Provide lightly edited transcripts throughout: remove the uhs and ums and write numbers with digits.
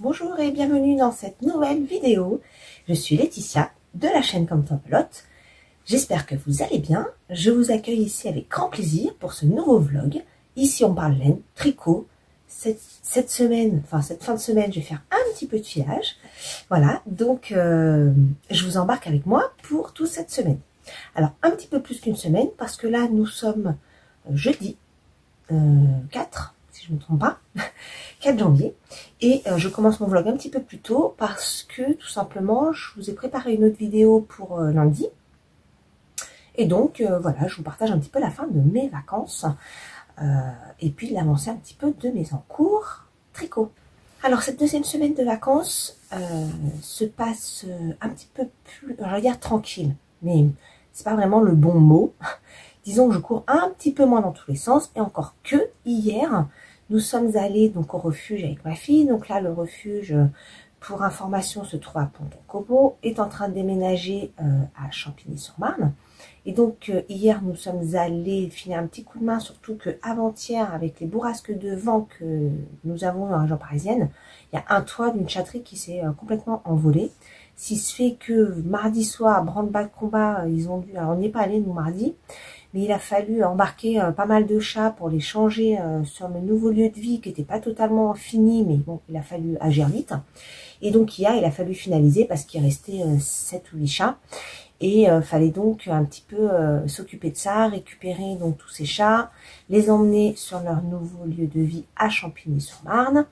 Bonjour et bienvenue dans cette nouvelle vidéo. Je suis Laetitia de la chaîne Comme toi pelote. J'espère que vous allez bien. Je vous accueille ici avec grand plaisir pour ce nouveau vlog. Ici on parle laine, tricot. Cette semaine, enfin cette fin de semaine, je vais faire un petit peu de filage. Voilà, donc je vous embarque avec moi pour toute cette semaine. Alors un petit peu plus qu'une semaine parce que là nous sommes jeudi 4, si je ne me trompe pas, 4 janvier. Et je commence mon vlog un petit peu plus tôt parce que tout simplement je vous ai préparé une autre vidéo pour lundi. Et donc voilà, je vous partage un petit peu la fin de mes vacances et puis l'avancée un petit peu de mes encours tricot. Alors cette deuxième semaine de vacances se passe un petit peu plus, je vais dire tranquille, mais c'est pas vraiment le bon mot. Disons que je cours un petit peu moins dans tous les sens, et encore que hier, nous sommes allés donc au refuge avec ma fille. Donc là, le refuge, pour information, se trouve à Ponton-Combo, est en train de déménager à Champigny-sur-Marne. Et donc hier, nous sommes allés filer un petit coup de main, surtout que avant-hier, avec les bourrasques de vent que nous avons dans la région parisienne, il y a un toit d'une chatterie qui s'est complètement envolé. Si ce fait que mardi soir, branle-bas de combat, ils ont dû, alors on n'y est pas allé nous mardi, mais il a fallu embarquer pas mal de chats pour les changer sur le nouveau lieu de vie qui n'était pas totalement fini, mais bon, il a fallu agir vite. Et donc hier, il a fallu finaliser parce qu'il restait 7 ou 8 chats. Et fallait donc un petit peu s'occuper de ça, récupérer donc tous ces chats, les emmener sur leur nouveau lieu de vie à Champigny-sur-Marne.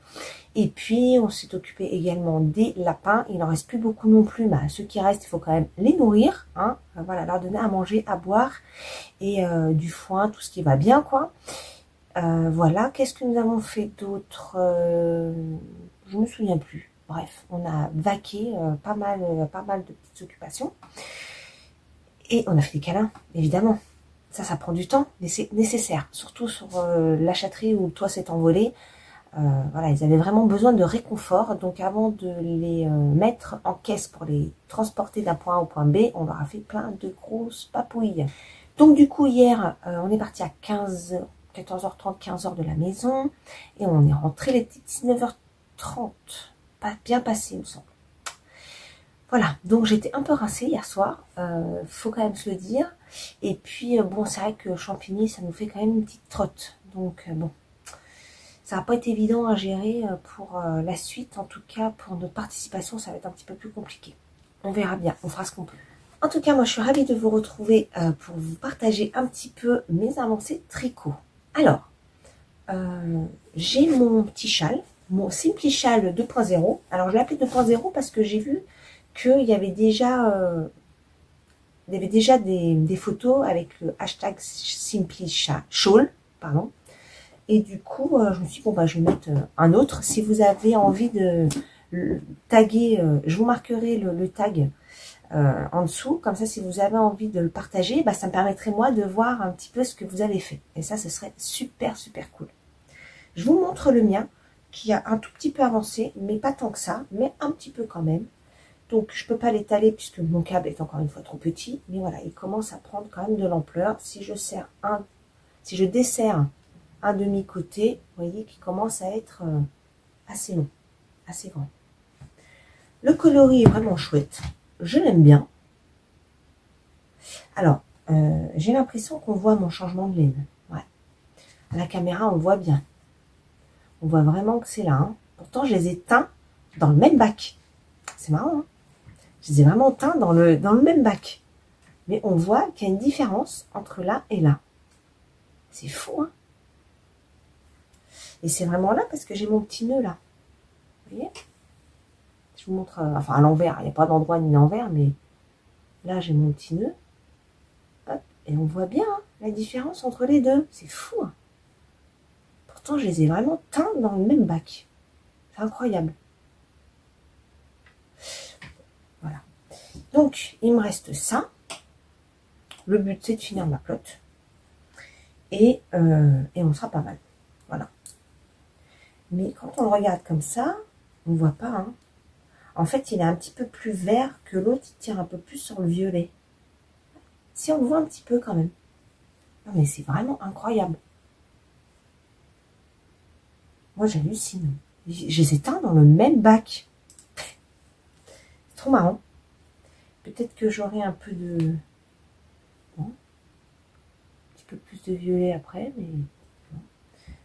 Et puis on s'est occupé également des lapins. Il n'en reste plus beaucoup non plus, mais ceux qui restent, il faut quand même les nourrir, hein. Voilà, leur donner à manger, à boire et du foin, tout ce qui va bien, quoi. Voilà, qu'est-ce que nous avons fait d'autre? Je me souviens plus. Bref, on a vaqué pas mal de petites occupations. Et on a fait des câlins, évidemment. Ça prend du temps, mais c'est nécessaire. Surtout sur la chatterie où le toit s'est envolé. Voilà, ils avaient vraiment besoin de réconfort. Donc avant de les mettre en caisse pour les transporter d'un point A au point B, on leur a fait plein de grosses papouilles. Donc du coup, hier, on est parti à 14h30, 15h de la maison. Et on est rentré les 19h30. Pas bien passé, il me semble. Voilà, donc j'étais un peu rincée hier soir, faut quand même se le dire. Et puis bon, c'est vrai que Champigny, ça nous fait quand même une petite trotte. Donc bon, ça va pas être évident à gérer pour la suite. En tout cas, pour notre participation, ça va être un petit peu plus compliqué. On verra bien, on fera ce qu'on peut. En tout cas, moi je suis ravie de vous retrouver pour vous partager un petit peu mes avancées tricot. Alors, j'ai mon petit châle, mon Simply Châle 2.0. Alors je l'ai appelé 2.0 parce que j'ai vu qu'il y avait déjà des photos avec le hashtag Simply Shawl, pardon. Et du coup, je me suis dit, bon, bah, je vais mettre un autre. Si vous avez envie de taguer, je vous marquerai le tag en dessous. Comme ça, si vous avez envie de le partager, bah, ça me permettrait, moi, de voir un petit peu ce que vous avez fait. Et ça, ce serait super, super cool. Je vous montre le mien, qui a un tout petit peu avancé, mais pas tant que ça, mais un petit peu quand même. Donc, je ne peux pas l'étaler puisque mon câble est encore une fois trop petit. Mais voilà, il commence à prendre quand même de l'ampleur. Si je desserre un demi-côté, vous voyez qu'il commence à être assez long, assez grand. Le coloris est vraiment chouette. Je l'aime bien. Alors, j'ai l'impression qu'on voit mon changement de laine. Ouais. À la caméra, on le voit bien. On voit vraiment que c'est là. Hein. Pourtant, je les ai teints dans le même bac. C'est marrant, hein. Je les ai vraiment teints dans le même bac. Mais on voit qu'il y a une différence entre là et là. C'est fou, hein. Et c'est vraiment là parce que j'ai mon petit nœud là. Vous voyez? Je vous montre, enfin à l'envers. Il n'y a pas d'endroit ni l'envers, mais là j'ai mon petit nœud. Hop, et on voit bien hein, la différence entre les deux. C'est fou, hein. Pourtant, je les ai vraiment teints dans le même bac. C'est incroyable. Voilà. Donc, il me reste ça. Le but, c'est de finir ma pelote. Et on sera pas mal. Voilà. Mais quand on le regarde comme ça, on ne voit pas. Hein. En fait, il est un petit peu plus vert que l'autre. Il tire un peu plus sur le violet. Si on le voit un petit peu quand même. Non, mais c'est vraiment incroyable. Moi, j'hallucine. Je les ai teints dans le même bac. C'est trop marrant. Peut-être que j'aurai un peu de... Bon, un petit peu plus de violet après, mais...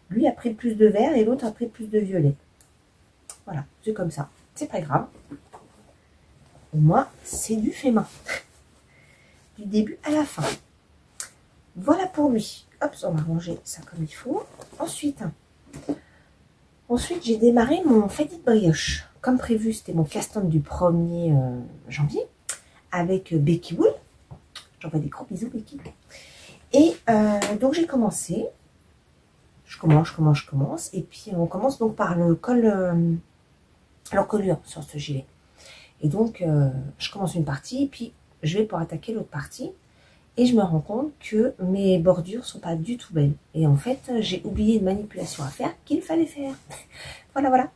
Lui a pris plus de vert et l'autre a pris plus de violet. Voilà, c'est comme ça. C'est pas grave. Pour moi, c'est du fait main. Du début à la fin. Voilà pour lui. Hop, on va ranger ça comme il faut. Ensuite j'ai démarré mon Faded Brioche. Comme prévu, c'était mon cast-on du 1er janvier avec Becky Wool. J'envoie des gros bisous, Becky. Et donc, j'ai commencé. Je commence. Et puis, on commence donc par le col, l'encolure sur ce gilet. Et donc, je commence une partie, puis je vais pour attaquer l'autre partie. Et je me rends compte que mes bordures sont pas du tout belles. Et en fait, j'ai oublié une manipulation à faire qu'il fallait faire. Voilà.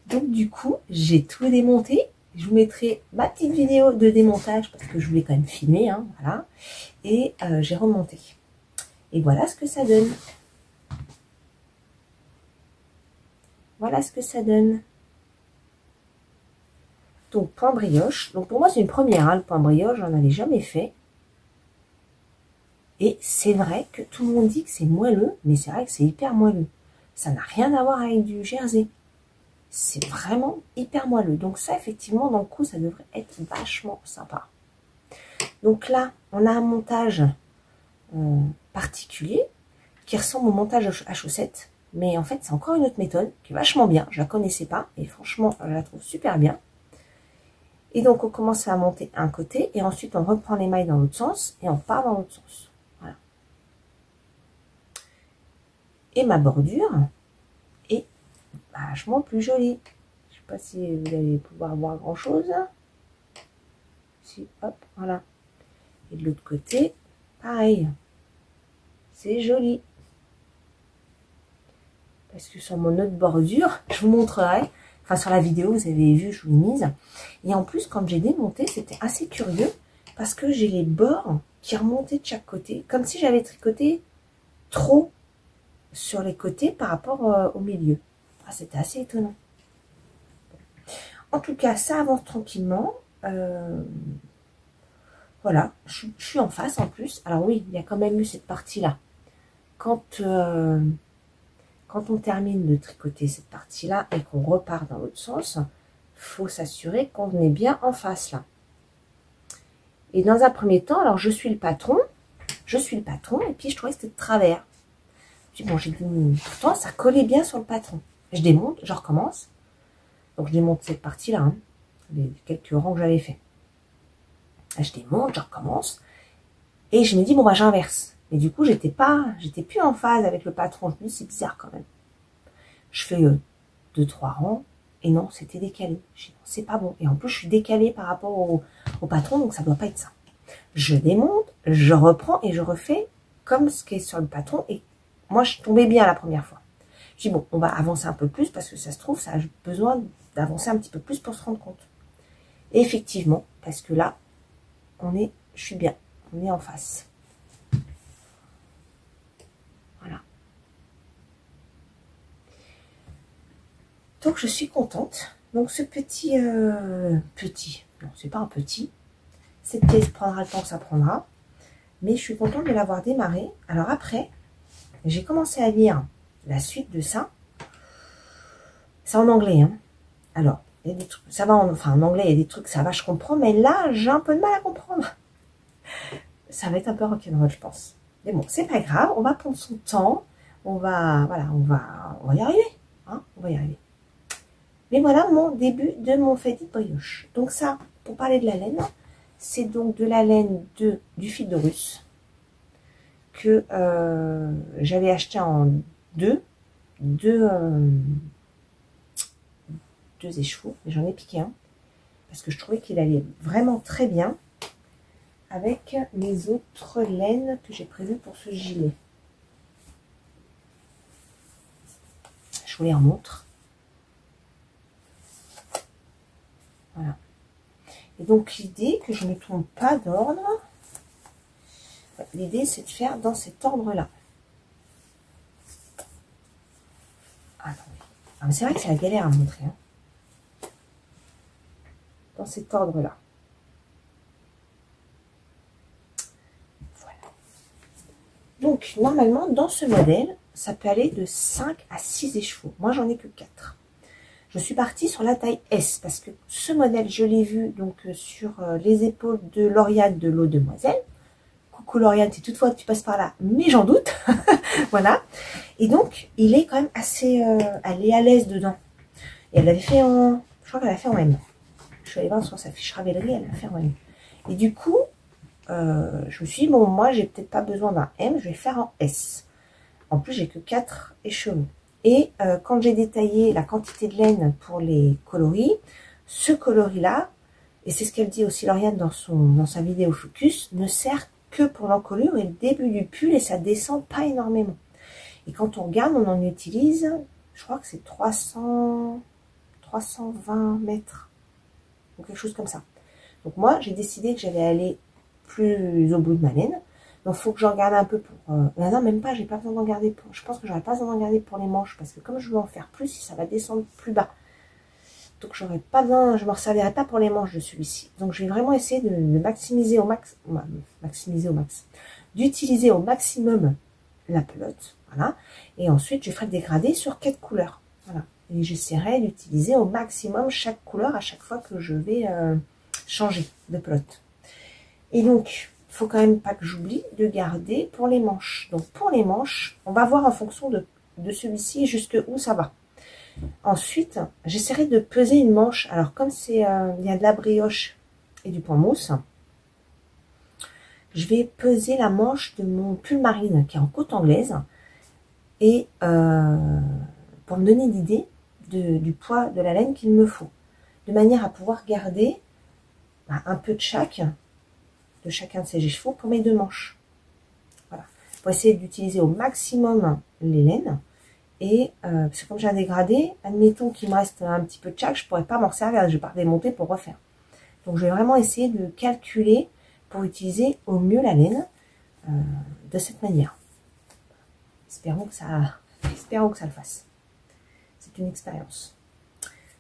Donc du coup, j'ai tout démonté. Je vous mettrai ma petite vidéo de démontage parce que je voulais quand même filmer. Hein, voilà. Et j'ai remonté. Et voilà ce que ça donne. Voilà ce que ça donne. Donc, point brioche. Donc, pour moi, c'est une première. Hein, le point brioche, j'en avais jamais fait. Et c'est vrai que tout le monde dit que c'est moelleux, mais c'est vrai que c'est hyper moelleux. Ça n'a rien à voir avec du jersey. C'est vraiment hyper moelleux. Donc ça, effectivement, dans le coup, ça devrait être vachement sympa. Donc là, on a un montage particulier qui ressemble au montage à chaussettes. Mais en fait, c'est encore une autre méthode qui est vachement bien. Je la connaissais pas et franchement, je la trouve super bien. Et donc, on commence à monter un côté et ensuite, on reprend les mailles dans l'autre sens et on part dans l'autre sens. Voilà. Et ma bordure est vachement plus jolie. Je sais pas si vous allez pouvoir voir grand chose. Si, hop, voilà. Et de l'autre côté, pareil. C'est joli. Parce que sur mon autre bordure, je vous montrerai. Enfin, sur la vidéo, vous avez vu, je vous l'ai mise. Et en plus, quand j'ai démonté, c'était assez curieux. Parce que j'ai les bords qui remontaient de chaque côté. Comme si j'avais tricoté trop sur les côtés par rapport au milieu. Ah, c'était assez étonnant. En tout cas, ça avance tranquillement. Voilà, je suis en face en plus. Alors oui, il y a quand même eu cette partie-là. Quand on termine de tricoter cette partie-là et qu'on repart dans l'autre sens, il faut s'assurer qu'on est bien en face là. Et dans un premier temps, alors je suis le patron, et puis je trouvais que c'était de travers. Puis bon, j'ai dit, pourtant ça collait bien sur le patron. Je démonte, je recommence. Donc je démonte cette partie-là, hein, les quelques rangs que j'avais fait. Je démonte, je recommence. Et je me dis, bon bah j'inverse. Mais du coup, j'étais plus en phase avec le patron. Je me dis, c'est bizarre quand même. Je fais 2-3 rangs. Et non, c'était décalé. Je dis, non, c'est pas bon. Et en plus, je suis décalée par rapport au patron, donc ça doit pas être ça. Je démonte, je reprends et je refais comme ce qui est sur le patron. Et moi, je tombais bien la première fois. Je dis, bon, on va avancer un peu plus parce que ça se trouve, ça a besoin d'avancer un petit peu plus pour se rendre compte. Et effectivement, parce que là, je suis bien. On est en face. Voilà. Donc, je suis contente. Donc, ce petit, non, c'est pas un petit. Cette pièce prendra le temps que ça prendra. Mais je suis contente de l'avoir démarré. Alors après, j'ai commencé à lire la suite de ça. C'est en anglais, hein. Alors, il y a des trucs, ça va, en anglais, il y a des trucs, ça va, je comprends. Mais là, j'ai un peu de mal à comprendre. Ça va être un peu rock'n'roll, je pense. Mais bon, c'est pas grave, on va prendre son temps. On va y arriver. Hein, on va y arriver. Mais voilà mon début de mon Faded Brioche. Donc ça, pour parler de la laine, c'est donc de la laine du fil de russe que j'avais acheté en deux écheveaux. Mais j'en ai piqué un parce que je trouvais qu'il allait vraiment très bien avec les autres laines que j'ai prévues pour ce gilet. Je vous les remontre. Voilà. Et donc l'idée, que je ne trompe pas d'ordre, l'idée c'est de faire dans cet ordre-là. Attendez. Ah, c'est vrai que c'est la galère à montrer. Hein. Dans cet ordre-là. Voilà. Donc, normalement, dans ce modèle, ça peut aller de 5 à 6 écheveaux. Moi, j'en ai que 4. Je suis partie sur la taille S parce que ce modèle, je l'ai vu donc sur les épaules de Lauriane de l'eau demoiselle. Coucou Lauriane, si toutefois tu passes par là, mais j'en doute. Voilà. Et donc, il est quand même assez... elle est à l'aise dedans. Et elle l'avait fait en... Je crois qu'elle l'a fait en M. Je suis allée voir sur sa fiche Ravelry, elle l'a fait en M. Et du coup, je me suis dit, bon, moi, j'ai peut-être pas besoin d'un M, je vais faire en S. En plus, j'ai que 4 échelons. Et quand j'ai détaillé la quantité de laine pour les coloris, ce coloris-là, et c'est ce qu'elle dit aussi Lauriane dans sa vidéo Focus, ne sert que pour l'encolure et le début du pull et ça descend pas énormément. Et quand on regarde, on en utilise, je crois que c'est 320 mètres ou quelque chose comme ça. Donc moi, j'ai décidé que j'allais aller plus au bout de ma laine. Donc, il faut que j'en garde un peu pour... non, même pas, j'ai pas besoin d'en garder pour... Je pense que j'aurais pas besoin d'en garder pour les manches, parce que comme je veux en faire plus, ça va descendre plus bas. Donc, j'aurais pas besoin... Je ne m'en servirai pas pour les manches de celui-ci. Donc, je vais vraiment essayer de maximiser au max... Maximiser au max. D'utiliser au maximum la pelote. Voilà. Et ensuite, je ferai le dégradé sur 4 couleurs. Voilà. Et j'essaierai d'utiliser au maximum chaque couleur à chaque fois que je vais changer de pelote. Et donc... il faut quand même pas que j'oublie de garder pour les manches. Donc pour les manches, on va voir en fonction de celui-ci jusque où ça va. Ensuite, j'essaierai de peser une manche. Alors comme c'est il y a de la brioche et du pan mousse, je vais peser la manche de mon pull marine qui est en côte anglaise. Et pour me donner l'idée du poids de la laine qu'il me faut. De manière à pouvoir garder un peu de chacun de ces écheveaux pour mes 2 manches. Voilà. Pour essayer d'utiliser au maximum les laines. Et parce que comme j'ai un dégradé, admettons qu'il me reste un petit peu de chaque, je ne pourrais pas m'en servir, je ne vais pas démonter pour refaire. Donc je vais vraiment essayer de calculer pour utiliser au mieux la laine de cette manière. Espérons que ça le fasse. C'est une expérience.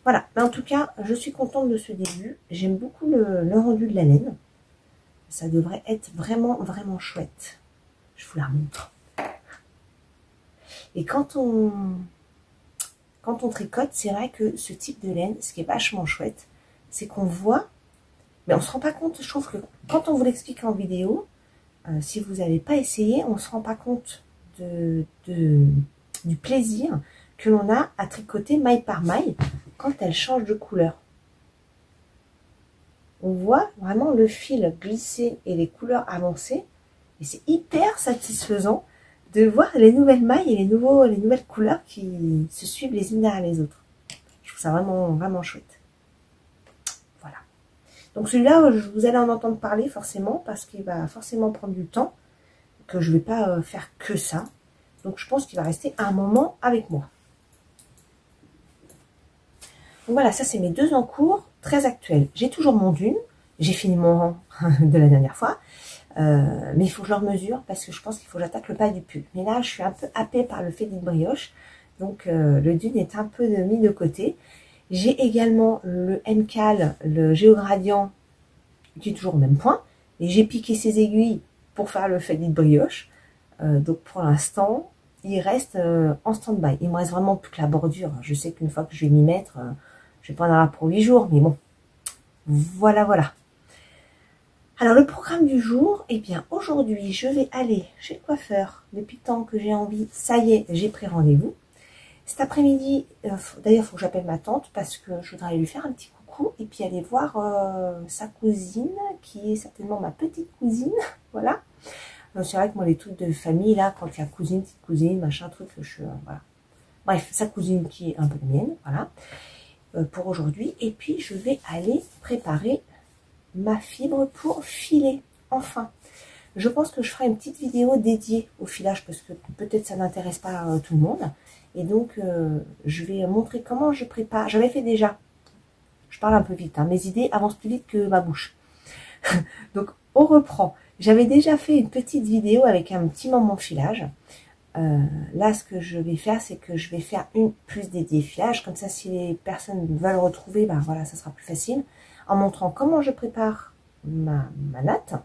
Voilà, mais en tout cas, je suis contente de ce début. J'aime beaucoup le rendu de la laine. Ça devrait être vraiment, vraiment chouette. Je vous la montre. Et quand on tricote, c'est vrai que ce type de laine, ce qui est vachement chouette, c'est qu'on voit, mais on ne se rend pas compte, je trouve que quand on vous l'explique en vidéo, si vous n'avez pas essayé, on ne se rend pas compte du plaisir que l'on a à tricoter maille par maille quand elle change de couleur. On voit vraiment le fil glisser et les couleurs avancer. Et c'est hyper satisfaisant de voir les nouvelles mailles et les nouvelles couleurs qui se suivent les unes derrière les autres. Je trouve ça vraiment, vraiment chouette. Voilà. Donc celui-là, vous allez en entendre parler forcément parce qu'il va forcément prendre du temps, que je ne vais pas faire que ça. Donc je pense qu'il va rester un moment avec moi. Donc voilà, ça c'est mes 2 en cours très actuels. J'ai toujours mon dune, j'ai fini mon rang de la dernière fois, mais il faut que je leur mesure parce que je pense qu'il faut que j'attaque le pas du pull. Mais là, je suis un peu happée par le fait d'une brioche, donc le dune est un peu mis de côté. J'ai également le MCAL, le Géogradient, qui est toujours au même point, et j'ai piqué ses aiguilles pour faire le fait d'une brioche. Donc pour l'instant, il reste en stand-by. Il me reste vraiment plus que la bordure. Je sais qu'une fois que je vais m'y mettre, je vais pas en avoir pour 8 jours, mais bon, voilà, voilà. Alors le programme du jour, eh bien aujourd'hui, je vais aller chez le coiffeur. Depuis le temps que j'ai envie, ça y est, j'ai pris rendez-vous. Cet après-midi, d'ailleurs, il faut que j'appelle ma tante parce que je voudrais aller lui faire un petit coucou et puis aller voir sa cousine, qui est certainement ma petite cousine, voilà. C'est vrai que moi, les trucs de famille, là, quand il y a cousine, petite cousine, machin, truc, je suis, voilà. Bref, sa cousine qui est un peu la mienne, voilà, pour aujourd'hui. Et puis, je vais aller préparer ma fibre pour filer, enfin. Je pense que je ferai une petite vidéo dédiée au filage, parce que peut-être ça n'intéresse pas tout le monde. Et donc, je vais montrer comment je prépare. J'avais fait déjà, je parle un peu vite, hein, mes idées avancent plus vite que ma bouche. Donc, on reprend. J'avais déjà fait une petite vidéo avec un petit moment filage. Là, ce que je vais faire, c'est que je vais faire une plus dédiée filage. Comme ça, si les personnes veulent retrouver, ben voilà, ça sera plus facile. En montrant comment je prépare ma natte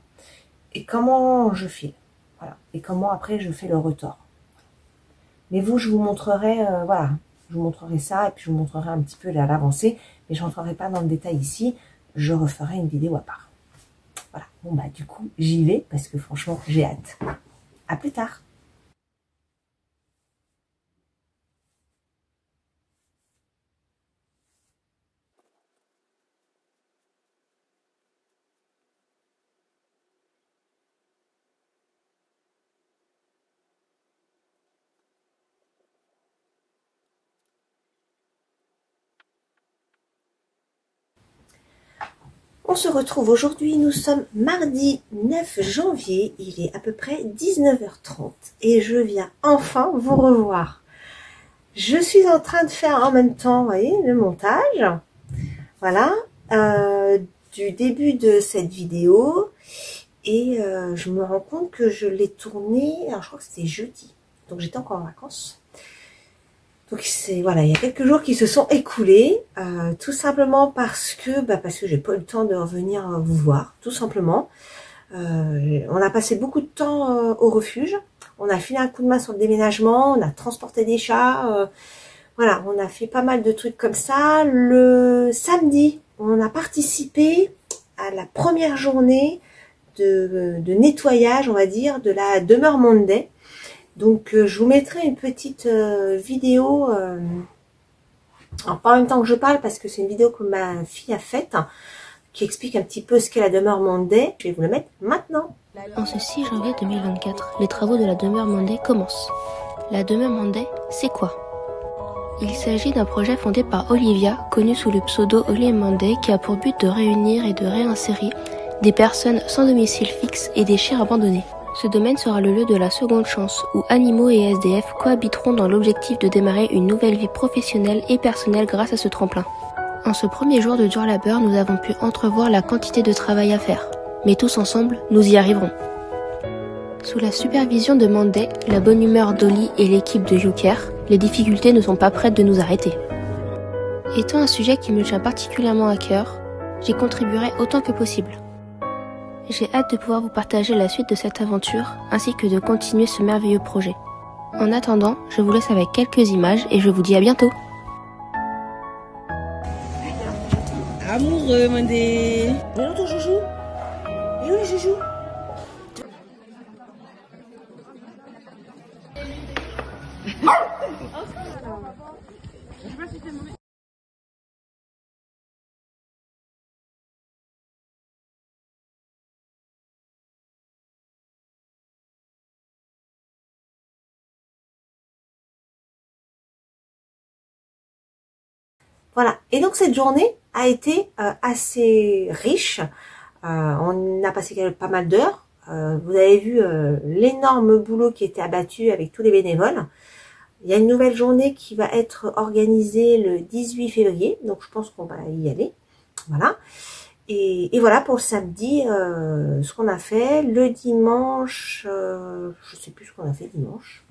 et comment je file. Voilà. Et comment après je fais le retors. Mais vous, je vous montrerai, voilà, je vous montrerai ça et puis je vous montrerai un petit peu l'avancée. Mais je rentrerai pas dans le détail ici. Je referai une vidéo à part. Voilà. Bon, bah, du coup, j'y vais parce que franchement, j'ai hâte. À plus tard. On se retrouve aujourd'hui, nous sommes mardi 9 janvier, il est à peu près 19h30 et je viens enfin vous revoir. Je suis en train de faire en même temps, vous voyez, le montage, voilà, du début de cette vidéo et je me rends compte que je l'ai tournée, alors je crois que c'était jeudi, donc j'étais encore en vacances. Donc c'est voilà, il y a quelques jours qui se sont écoulés, tout simplement parce que j'ai pas eu le temps de revenir vous voir, tout simplement. On a passé beaucoup de temps au refuge, on a filé un coup de main sur le déménagement, on a transporté des chats, voilà, on a fait pas mal de trucs comme ça. Le samedi, on a participé à la première journée de nettoyage, on va dire, de la demeure Monday. Donc je vous mettrai une petite vidéo, alors pas en même temps que je parle parce que c'est une vidéo que ma fille a faite, qui explique un petit peu ce qu'est la demeure Monday. Je vais vous la mettre maintenant. En ce 6 janvier 2024, les travaux de la demeure Monday commencent. La demeure Monday, c'est quoi? Il s'agit d'un projet fondé par Olivia, connue sous le pseudo Oli Monday, qui a pour but de réunir et de réinsérer des personnes sans domicile fixe et des chiens abandonnés. Ce domaine sera le lieu de la seconde chance, où animaux et SDF cohabiteront dans l'objectif de démarrer une nouvelle vie professionnelle et personnelle grâce à ce tremplin. En ce premier jour de dur labeur, nous avons pu entrevoir la quantité de travail à faire. Mais tous ensemble, nous y arriverons. Sous la supervision de Monday, la bonne humeur d'Oli et l'équipe de YouCare, les difficultés ne sont pas prêtes de nous arrêter. Étant un sujet qui me tient particulièrement à cœur, j'y contribuerai autant que possible. J'ai hâte de pouvoir vous partager la suite de cette aventure, ainsi que de continuer ce merveilleux projet. En attendant, je vous laisse avec quelques images et je vous dis à bientôt. Amoureux, Monday. Mais non, ton joujou. Et où le joujou? Voilà, et donc cette journée a été assez riche. On a passé pas mal d'heures. Vous avez vu l'énorme boulot qui était abattu avec tous les bénévoles. Il y a une nouvelle journée qui va être organisée le 18 février, donc je pense qu'on va y aller. Voilà. Et voilà pour le samedi, ce qu'on a fait. Le dimanche, je sais plus ce qu'on a fait dimanche.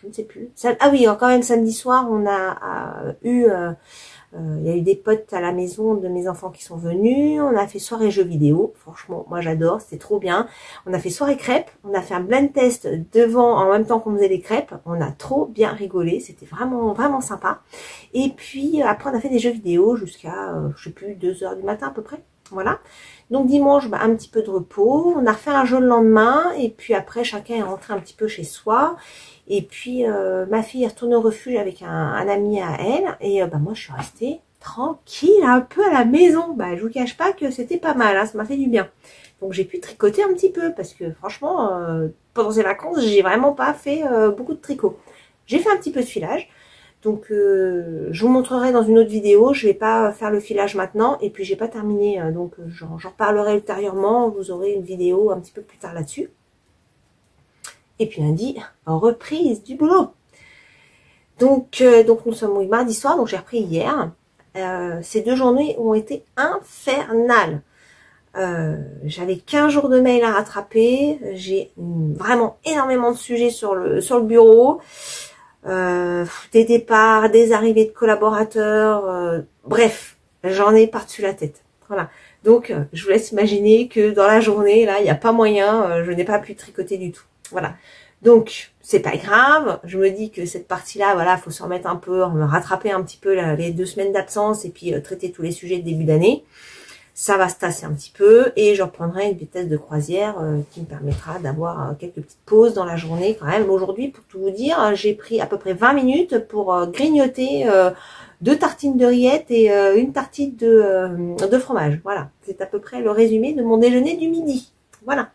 Je ne sais plus. Ah oui, quand même samedi soir, on a eu... il y a eu des potes à la maison de mes enfants qui sont venus. On a fait soirée jeux vidéo. Franchement, moi j'adore, c'était trop bien. On a fait soirée crêpes. On a fait un blind test devant en même temps qu'on faisait les crêpes. On a trop bien rigolé. C'était vraiment, vraiment sympa. Et puis après, on a fait des jeux vidéo jusqu'à, je sais plus, 2 h du matin à peu près. Voilà. Donc dimanche, un petit peu de repos. On a refait un jeu le lendemain. Et puis après, chacun est rentré un petit peu chez soi. Et puis ma fille est retournée au refuge avec un ami à elle. Et moi, je suis restée tranquille un peu à la maison. Je vous cache pas que c'était pas mal. Hein, ça m'a fait du bien. Donc j'ai pu tricoter un petit peu. Parce que franchement, pendant ces vacances, j'ai vraiment pas fait beaucoup de tricot. J'ai fait un petit peu de filage. Donc je vous montrerai dans une autre vidéo. Je vais pas faire le filage maintenant. Et puis j'ai pas terminé. Donc j'en reparlerai ultérieurement. Vous aurez une vidéo un petit peu plus tard là-dessus. Et puis lundi, reprise du boulot. Donc nous sommes mardi soir, donc j'ai repris hier. Ces 2 journées ont été infernales. J'avais 15 jours de mail à rattraper. J'ai vraiment énormément de sujets sur le bureau. Des départs, des arrivées de collaborateurs. Bref, j'en ai par-dessus la tête. Voilà. Donc, je vous laisse imaginer que dans la journée, là, il n'y a pas moyen. Je n'ai pas pu tricoter du tout. Voilà. Donc, c'est pas grave. Je me dis que cette partie-là, voilà, faut se remettre un peu, me rattraper un petit peu les 2 semaines d'absence et puis traiter tous les sujets de début d'année. Ça va se tasser un petit peu et je reprendrai une vitesse de croisière qui me permettra d'avoir quelques petites pauses dans la journée quand même. Aujourd'hui, pour tout vous dire, j'ai pris à peu près 20 minutes pour grignoter 2 tartines de rillettes et une tartine de fromage. Voilà, c'est à peu près le résumé de mon déjeuner du midi. Voilà.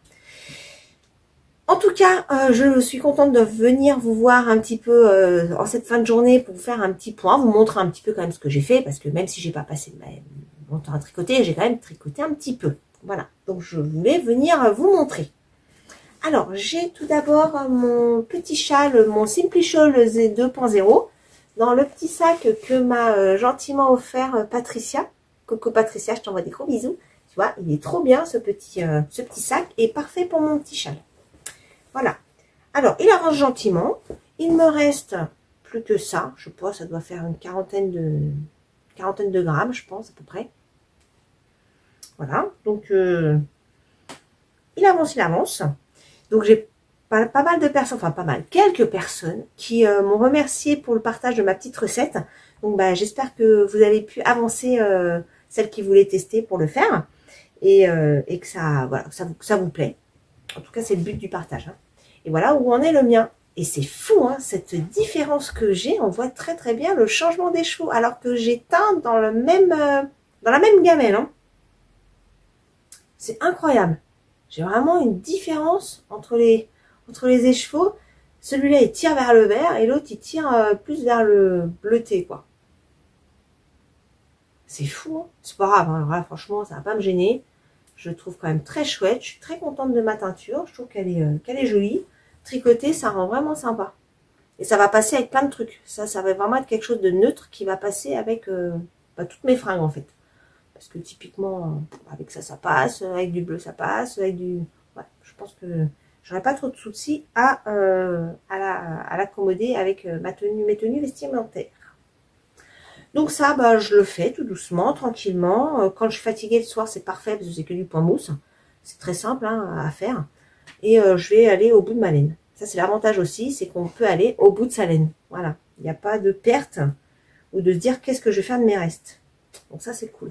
En tout cas, je suis contente de venir vous voir un petit peu en cette fin de journée pour vous faire un petit point, vous montrer un petit peu quand même ce que j'ai fait, parce que même si j'ai pas passé mon temps à tricoter, j'ai quand même tricoté un petit peu. Voilà, donc je voulais venir vous montrer. Alors, j'ai tout d'abord mon petit châle, mon Simply Shawl Z 2.0, dans le petit sac que m'a gentiment offert Patricia. Coucou Patricia, je t'envoie des gros bisous. Tu vois, il est trop bien ce petit sac et parfait pour mon petit châle. Voilà. Alors, il avance gentiment. Il me reste plus que ça. Je pense ça doit faire une quarantaine de grammes, je pense, à peu près. Voilà. Donc, il avance, il avance. Donc, j'ai pas mal de personnes, enfin pas mal, quelques personnes qui m'ont remercié pour le partage de ma petite recette. Donc, bah, j'espère que vous avez pu avancer celle qui voulait tester pour le faire. Et que ça, voilà, ça vous plaît. En tout cas, c'est le but du partage. Hein. Et voilà où en est le mien. Et c'est fou, hein, cette différence que j'ai. On voit très très bien le changement des chevaux. Alors que j'ai teint dans la même gamelle. Hein. C'est incroyable. J'ai vraiment une différence entre les écheveaux. Celui-là, il tire vers le vert et l'autre, il tire plus vers le bleuté, quoi. C'est fou. Hein. C'est pas grave. Hein. Alors là, franchement, ça va pas me gêner. Je trouve quand même très chouette. Je suis très contente de ma teinture. Je trouve qu'elle est jolie. Tricoter, ça rend vraiment sympa. Et ça va passer avec plein de trucs. Ça va vraiment être quelque chose de neutre qui va passer avec toutes mes fringues en fait. Parce que typiquement, avec ça passe. Avec du bleu, ça passe. Avec du... Ouais, je pense que j'aurais pas trop de soucis à l'accommoder avec mes tenues vestimentaires. Donc ça, bah, je le fais tout doucement, tranquillement. Quand je suis fatiguée le soir, c'est parfait parce que c'est que du point mousse. C'est très simple hein, à faire. Et je vais aller au bout de ma laine. Ça, c'est l'avantage aussi, c'est qu'on peut aller au bout de sa laine. Voilà. Il n'y a pas de perte ou de se dire qu'est-ce que je vais faire de mes restes. Donc ça, c'est cool.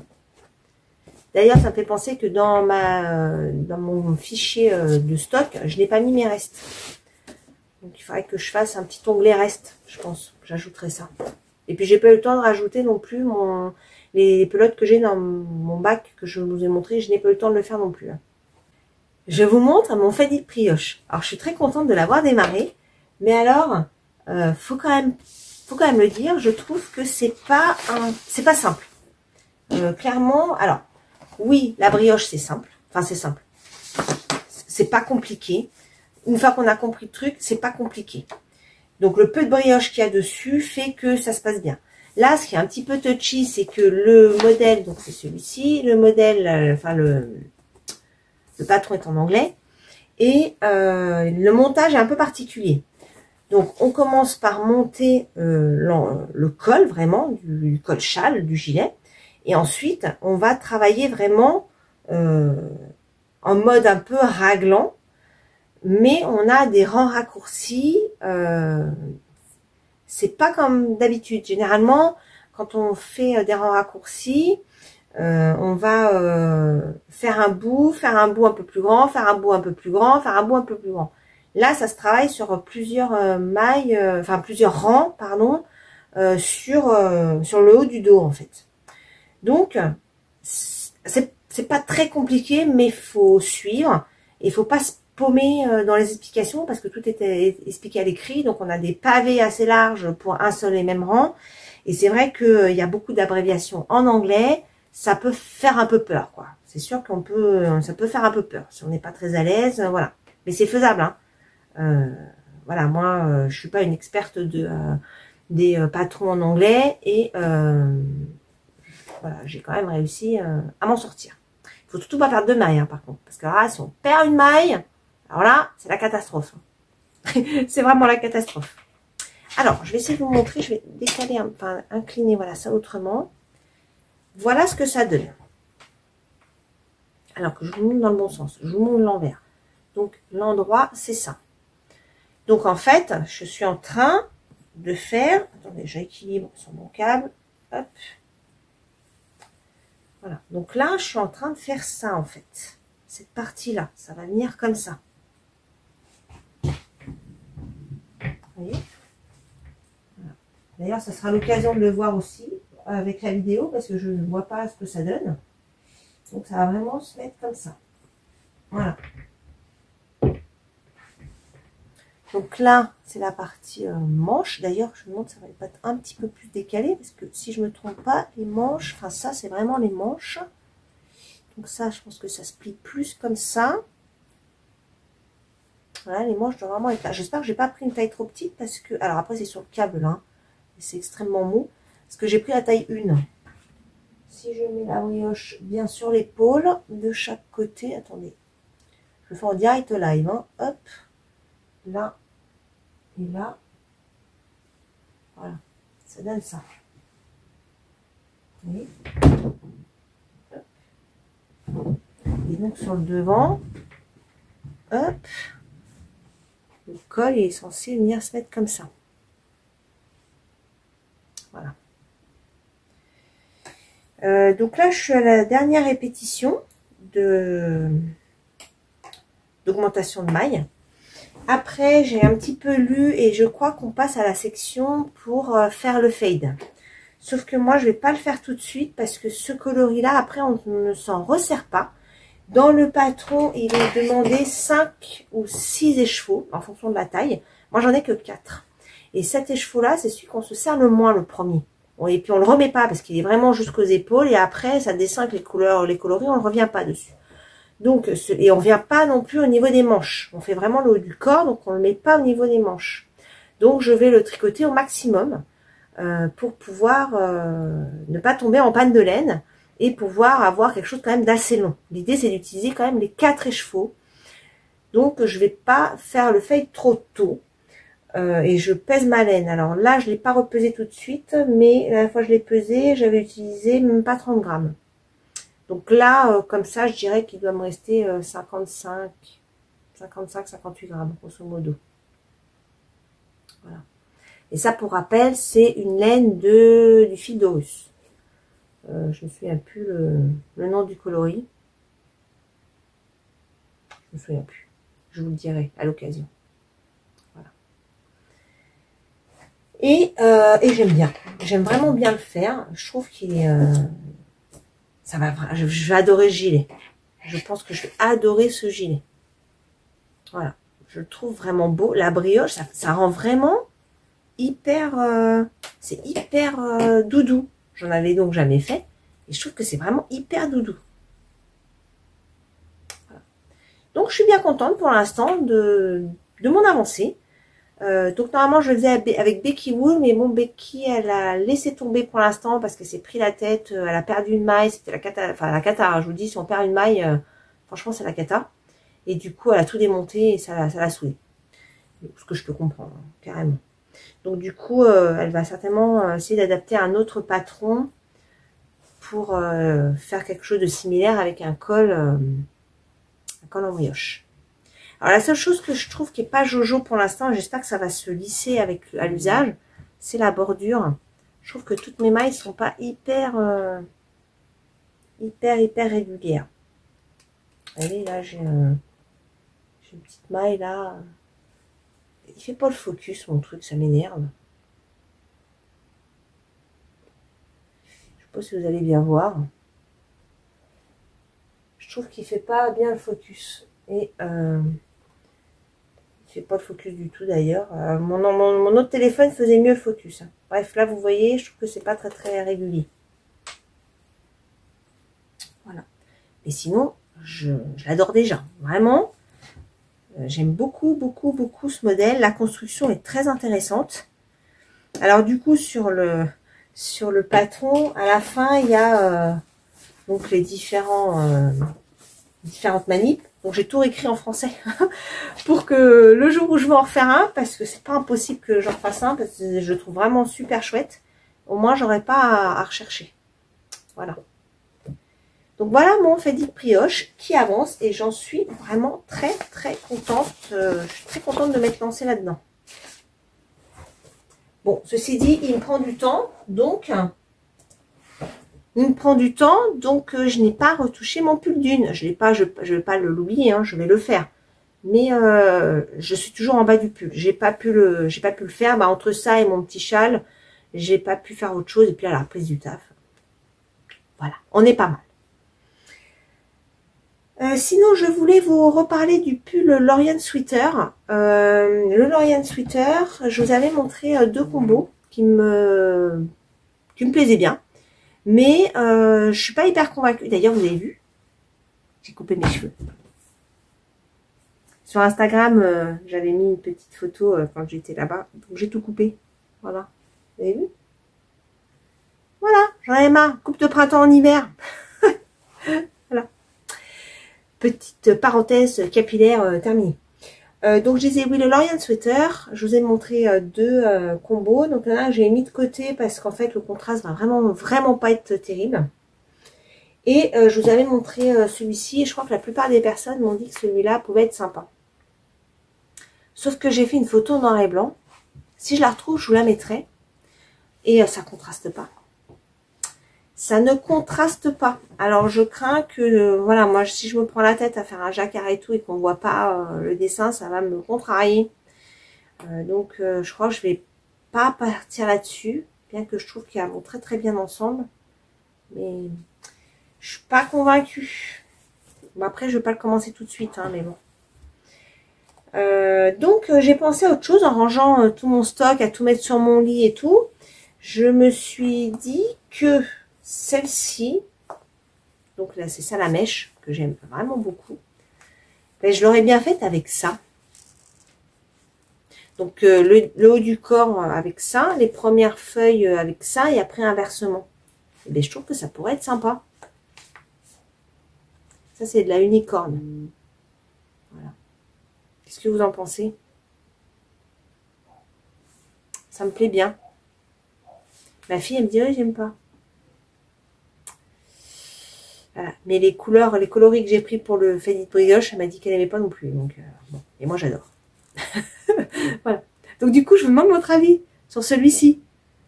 D'ailleurs, ça me fait penser que dans mon fichier de stock, je n'ai pas mis mes restes. Donc il faudrait que je fasse un petit onglet restes, je pense. J'ajouterai ça. Et puis, j'ai pas eu le temps de rajouter non plus les pelotes que j'ai dans mon bac que je vous ai montré. Je n'ai pas eu le temps de le faire non plus. Hein. Je vous montre mon Fadil brioche. Alors, je suis très contente de l'avoir démarré. Mais alors, faut quand même le dire, je trouve que c'est pas simple. Clairement, alors, oui, la brioche, c'est simple. Enfin, c'est simple. C'est pas compliqué. Une fois qu'on a compris le truc, c'est pas compliqué. Donc, le peu de brioche qu'il y a dessus fait que ça se passe bien. Là, ce qui est un petit peu touchy, c'est que le modèle, donc c'est celui-ci, le modèle, enfin le patron est en anglais, et le montage est un peu particulier. Donc, on commence par monter le col, vraiment, du col châle, du gilet, et ensuite, on va travailler vraiment en mode un peu raglant, mais on a des rangs raccourcis, c'est pas comme d'habitude. Généralement, quand on fait des rangs raccourcis, on va faire un bout un peu plus grand, faire un bout un peu plus grand, faire un bout un peu plus grand. Là, ça se travaille sur plusieurs mailles, plusieurs rangs, pardon, sur le haut du dos en fait. Donc, c'est pas très compliqué, mais faut suivre et faut pas se paumer dans les explications parce que tout est expliqué à l'écrit. Donc, on a des pavés assez larges pour un seul et même rang. Et c'est vrai qu'il y a beaucoup d'abréviations en anglais. Ça peut faire un peu peur, quoi. C'est sûr ça peut faire un peu peur si on n'est pas très à l'aise, voilà. Mais c'est faisable, hein. Voilà, moi, je suis pas une experte des patrons en anglais et voilà, j'ai quand même réussi à m'en sortir. faut surtout pas perdre de mailles, hein, par contre. Parce que là, si on perd une maille, alors là, c'est la catastrophe. C'est vraiment la catastrophe. Alors, je vais essayer de vous montrer. Je vais décaler, enfin, incliner, voilà, ça autrement. Voilà ce que ça donne. Alors que je vous montre dans le bon sens. Je vous montre l'envers. Donc, l'endroit, c'est ça. Donc, en fait, je suis en train de faire... Attendez, j'équilibre sur mon câble. Hop. Voilà. Donc là, je suis en train de faire ça, en fait. Cette partie-là. Ça va venir comme ça. Vous voyez? Voilà. D'ailleurs, ça sera l'occasion de le voir aussi avec la vidéo, parce que je ne vois pas ce que ça donne. Donc, ça va vraiment se mettre comme ça. Voilà. Donc là, c'est la partie manche. D'ailleurs, je me demande, ça va pas être un petit peu plus décalé, parce que si je me trompe pas, les manches, enfin ça, c'est vraiment les manches. Donc ça, je pense que ça se plie plus comme ça. Voilà, les manches doivent vraiment être là. J'espère que j'ai pas pris une taille trop petite, parce que... Alors après, c'est sur le câble, là. C'est extrêmement mou. Parce que j'ai pris la taille 1. Si je mets la brioche bien sur l'épaule, de chaque côté... Attendez. Je le fais en direct live, hein. Hop. Là et là, voilà, ça donne ça. Vous voyez? Et donc sur le devant, hop, le col est censé venir se mettre comme ça. Voilà. Donc là, je suis à la dernière répétition d'augmentation de maille. Après, j'ai un petit peu lu et je crois qu'on passe à la section pour faire le fade. Sauf que moi, je vais pas le faire tout de suite parce que ce coloris-là, après, on ne s'en resserre pas. Dans le patron, il est demandé 5 ou 6 écheveaux en fonction de la taille. Moi, j'en ai que 4. Et cet écheveau-là, c'est celui qu'on se serre le moins, le premier. Bon, et puis, on le remet pas parce qu'il est vraiment jusqu'aux épaules. Et après, ça descend avec les couleurs, les coloris, on ne revient pas dessus. Donc, et on ne vient pas non plus au niveau des manches. On fait vraiment le haut du corps, donc on ne le met pas au niveau des manches. Donc, je vais le tricoter au maximum pour pouvoir ne pas tomber en panne de laine et pouvoir avoir quelque chose quand même d'assez long. L'idée, c'est d'utiliser quand même les 4 écheveaux. Donc, je ne vais pas faire le fade trop tôt. Et je pèse ma laine. Alors là, je ne l'ai pas repesé tout de suite, mais la fois que je l'ai pesé, j'avais utilisé même pas 30 grammes. Donc là, comme ça, je dirais qu'il doit me rester 55-58 grammes, grosso modo. Voilà. Et ça, pour rappel, c'est une laine du fil d'Orus. Je me souviens plus le nom du coloris. Je me souviens plus. Je vous le dirai à l'occasion. Voilà. Et j'aime bien. J'aime vraiment bien le faire. Je trouve qu'il est... ça va, je vais adorer ce gilet. Je pense que je vais adorer ce gilet. Voilà. Je le trouve vraiment beau. La brioche, ça rend vraiment hyper... c'est hyper doudou. J'en avais donc jamais fait. Et je trouve que c'est vraiment hyper doudou. Voilà. Donc, je suis bien contente pour l'instant de mon avancée. Donc, normalement, je le faisais avec Becky Wool. Mais bon, Becky, elle a laissé tomber pour l'instant parce qu'elle s'est pris la tête. Elle a perdu une maille. C'était la cata. Enfin, la cata. Hein, je vous dis, si on perd une maille, franchement, c'est la cata. Et du coup, elle a tout démonté et ça l'a saoulée. Ce que je peux comprendre, hein, carrément. Donc, du coup, elle va certainement essayer d'adapter un autre patron pour faire quelque chose de similaire avec un col en brioche. Alors, la seule chose que je trouve qui n'est pas jojo pour l'instant, j'espère que ça va se lisser à l'usage, c'est la bordure. Je trouve que toutes mes mailles sont pas hyper régulières. Vous voyez, là, j'ai une petite maille, là. Il fait pas le focus, mon truc, ça m'énerve. Je sais pas si vous allez bien voir. Je trouve qu'il fait pas bien le focus. Et il fait pas le focus du tout d'ailleurs. Mon autre téléphone faisait mieux le focus. Hein. Bref, là vous voyez, je trouve que c'est pas très régulier. Voilà. Mais sinon, je l'adore déjà. Vraiment. J'aime beaucoup ce modèle. La construction est très intéressante. Alors du coup, sur le patron, à la fin, il y a donc les différentes manips. Donc j'ai tout écrit en français pour que le jour où je vais en refaire un, parce que c'est pas impossible que j'en fasse un, parce que je le trouve vraiment super chouette. Au moins j'aurais pas à rechercher. Voilà. Donc voilà mon Fendic brioche qui avance et j'en suis vraiment très très contente. Je suis très contente de m'être lancée là-dedans. Bon, ceci dit, il me prend du temps, donc je n'ai pas retouché mon pull d'une. Je vais pas l'oublier, hein, je vais le faire. Mais je suis toujours en bas du pull. J'ai pas pu le faire. Bah, entre ça et mon petit châle, j'ai pas pu faire autre chose. Et puis à la prise du taf. Voilà, on est pas mal. Sinon, je voulais vous reparler du pull Lorian Sweater. Le Lorian Sweater, je vous avais montré deux combos qui me plaisaient bien. Mais je suis pas hyper convaincue. D'ailleurs, vous avez vu, j'ai coupé mes cheveux. Sur Instagram, j'avais mis une petite photo quand j'étais là-bas. Donc j'ai tout coupé. Voilà. Vous avez vu? Voilà, j'en avais marre. Coupe de printemps en hiver. Voilà. Petite parenthèse capillaire terminée. Donc je disais, oui, le Lorian Sweater, je vous ai montré deux combos. Donc là, j'ai mis de côté parce qu'en fait, le contraste va vraiment pas être terrible. Et je vous avais montré celui-ci, et je crois que la plupart des personnes m'ont dit que celui-là pouvait être sympa. Sauf que j'ai fait une photo en noir et blanc. Si je la retrouve, je vous la mettrai. Et ça contraste pas. Ça ne contraste pas. Alors je crains que, voilà, moi si je me prends la tête à faire un jacquard et tout et qu'on voit pas le dessin, ça va me contrarier. Donc je crois que je vais pas partir là-dessus, bien que je trouve qu'ils vont très très bien ensemble. Mais je suis pas convaincue. Bon, après je vais pas le commencer tout de suite, hein, mais bon. Donc j'ai pensé à autre chose en rangeant tout mon stock, à tout mettre sur mon lit et tout. Je me suis dit que celle-ci, donc là c'est ça la mèche que j'aime vraiment beaucoup, ben, je l'aurais bien faite avec ça. Donc le haut du corps avec ça, les premières feuilles avec ça et après inversement. Et ben, je trouve que ça pourrait être sympa. Ça c'est de la unicorne. Voilà. Qu'est-ce que vous en pensez? Ça me plaît bien. Ma fille elle me dirait j'aime pas. Voilà. Mais les couleurs, les coloris que j'ai pris pour le Fendic brioche, elle m'a dit qu'elle n'aimait pas non plus. Donc, bon. Et moi, j'adore. Voilà. Donc, du coup, je vous demande votre avis sur celui-ci.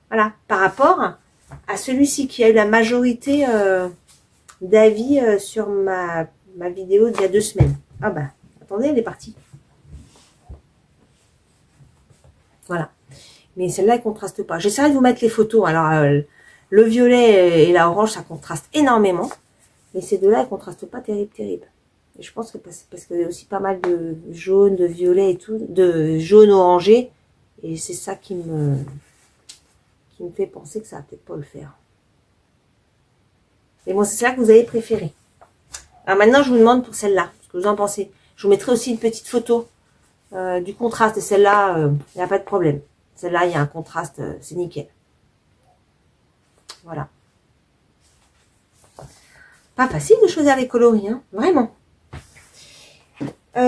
Voilà. Par rapport à celui-ci qui a eu la majorité d'avis sur ma vidéo d'il y a 2 semaines. Ah bah, attendez, elle est partie. Voilà. Mais celle-là, elle contraste pas. J'essaierai de vous mettre les photos. Alors, le violet et la orange, ça contraste énormément. Mais ces deux-là, elles contrastent pas terrible. Et je pense que parce qu'il y a aussi pas mal de jaune, de violet et tout, de jaune orangé. Et c'est ça qui me fait penser que ça va peut-être pas le faire. Mais bon, c'est celle-là que vous avez préférée. Alors maintenant, je vous demande pour celle-là, ce que vous en pensez. Je vous mettrai aussi une petite photo du contraste. Et celle-là, il n'y a pas de problème. Celle-là, il y a un contraste, c'est nickel. Voilà. Pas facile de choisir les coloris, hein, vraiment.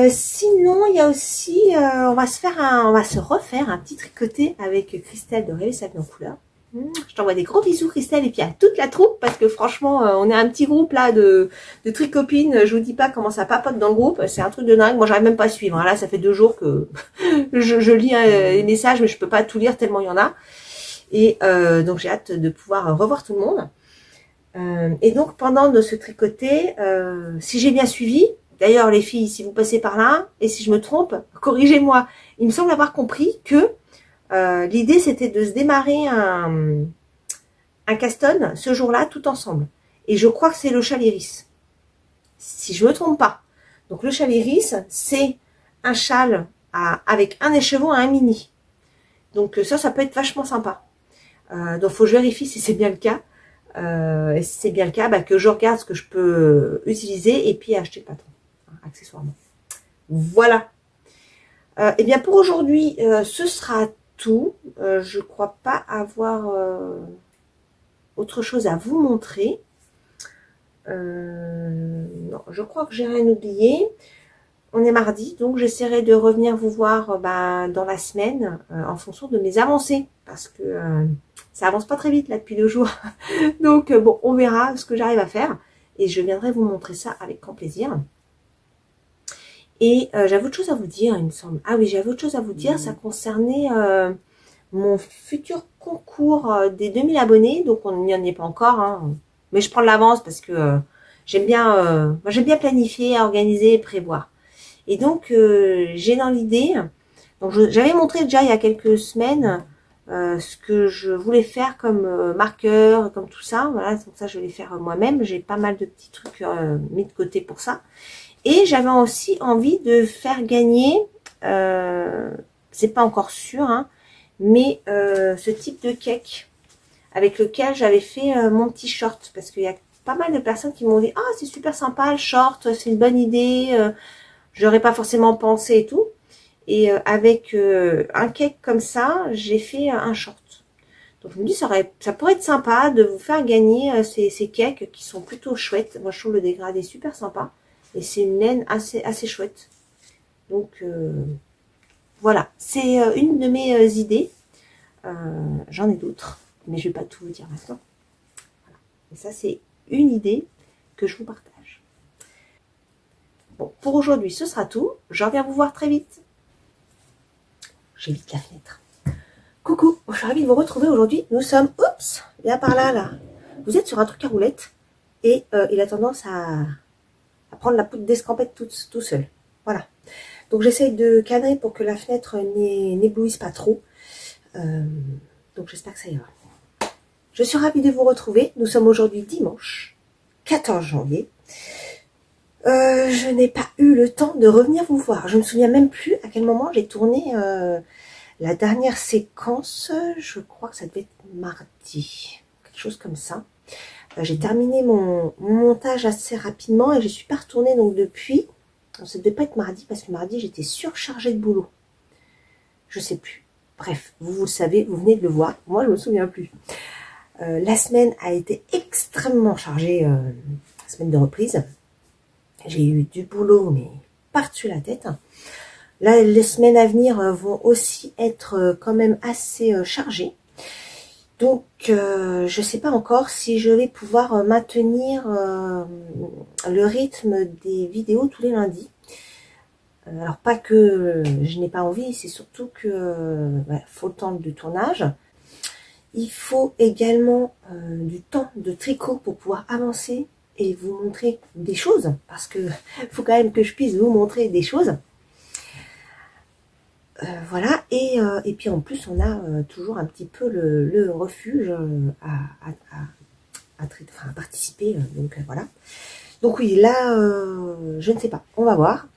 Sinon, il y a aussi, on va se refaire un petit tricoté avec Christelle de Rêver sa vie en couleur. Je t'envoie des gros bisous, Christelle, et puis à toute la troupe, parce que franchement, on est un petit groupe là de tricopines. Je vous dis pas comment ça papote dans le groupe, c'est un truc de dingue. Moi, j'arrive même pas à suivre. Là, ça fait 2 jours que je lis les messages, mais je peux pas tout lire tellement il y en a. Et donc, j'ai hâte de pouvoir revoir tout le monde. Et donc pendant de ce tricoté, si j'ai bien suivi, d'ailleurs les filles, si vous passez par là, et si je me trompe, corrigez-moi. Il me semble avoir compris que l'idée c'était de se démarrer un caston ce jour-là tout ensemble. Et je crois que c'est le châle iris, si je me trompe pas. Donc le châle iris, c'est un châle avec un écheveau à un mini. Donc ça peut être vachement sympa. Donc faut que je vérifie si c'est bien le cas. Et si c'est bien le cas, bah, que je regarde ce que je peux utiliser et puis acheter pas trop, hein, accessoirement. Voilà. Et bien pour aujourd'hui, ce sera tout. Je crois pas avoir autre chose à vous montrer. Non, je crois que j'ai rien oublié. On est mardi, donc j'essaierai de revenir vous voir dans la semaine en fonction de mes avancées. Parce que ça avance pas très vite là depuis 2 jours. Donc bon, on verra ce que j'arrive à faire. Et je viendrai vous montrer ça avec grand plaisir. Et j'avais autre chose à vous dire, il me semble. Ah oui, j'avais autre chose à vous dire, ça concernait mon futur concours des 2000 abonnés. Donc on n'y en est pas encore, hein. Mais je prends de l'avance parce que j'aime bien planifier, organiser et prévoir. Et donc j'ai dans l'idée, donc j'avais montré déjà il y a quelques semaines ce que je voulais faire comme marqueur, comme tout ça. Voilà, donc ça je vais les faire moi-même. J'ai pas mal de petits trucs mis de côté pour ça. Et j'avais aussi envie de faire gagner, c'est pas encore sûr, hein, mais ce type de cake avec lequel j'avais fait mon petit short. Parce qu'il y a pas mal de personnes qui m'ont dit « Ah, c'est super sympa le short, c'est une bonne idée, j'aurais pas forcément pensé et tout. » Et avec un cake comme ça, j'ai fait un short. Donc je me dis, ça pourrait être sympa de vous faire gagner ces cakes qui sont plutôt chouettes. Moi, je trouve le dégradé super sympa. Et c'est une laine assez chouette. Donc, voilà. C'est une de mes idées. J'en ai d'autres. Mais je ne vais pas tout vous dire maintenant. Voilà. Et ça, c'est une idée que je vous partage. Bon, pour aujourd'hui, ce sera tout. Je reviens vous voir très vite. J'évite la fenêtre. Coucou, je suis ravie de vous retrouver aujourd'hui. Nous sommes, oups, bien par là. Vous êtes sur un truc à roulettes. Et il a tendance à prendre la poudre d'escampette tout seul. Voilà. Donc j'essaye de cadrer pour que la fenêtre n'éblouisse pas trop. Donc j'espère que ça ira. Je suis ravie de vous retrouver. Nous sommes aujourd'hui dimanche 14 janvier. Je n'ai pas eu le temps de revenir vous voir. Je ne me souviens même plus à quel moment j'ai tourné la dernière séquence. Je crois que ça devait être mardi. Quelque chose comme ça. J'ai terminé mon montage assez rapidement et je suis pas retournée donc depuis. Ça ne devait pas être mardi parce que mardi j'étais surchargée de boulot. Je sais plus. Bref, vous le savez, vous venez de le voir. Moi je me souviens plus. La semaine a été extrêmement chargée, la semaine de reprise. J'ai eu du boulot mais par-dessus la tête. Là, les semaines à venir vont aussi être quand même assez chargées. Donc, je ne sais pas encore si je vais pouvoir maintenir le rythme des vidéos tous les lundis. Alors, pas que je n'ai pas envie, c'est surtout que faut le temps de tournage. Il faut également du temps de tricot pour pouvoir avancer et vous montrer des choses. Parce que faut quand même que je puisse vous montrer des choses. Voilà, et puis en plus on a toujours un petit peu le refuge à participer, donc voilà. Donc oui, là, je ne sais pas, on va voir.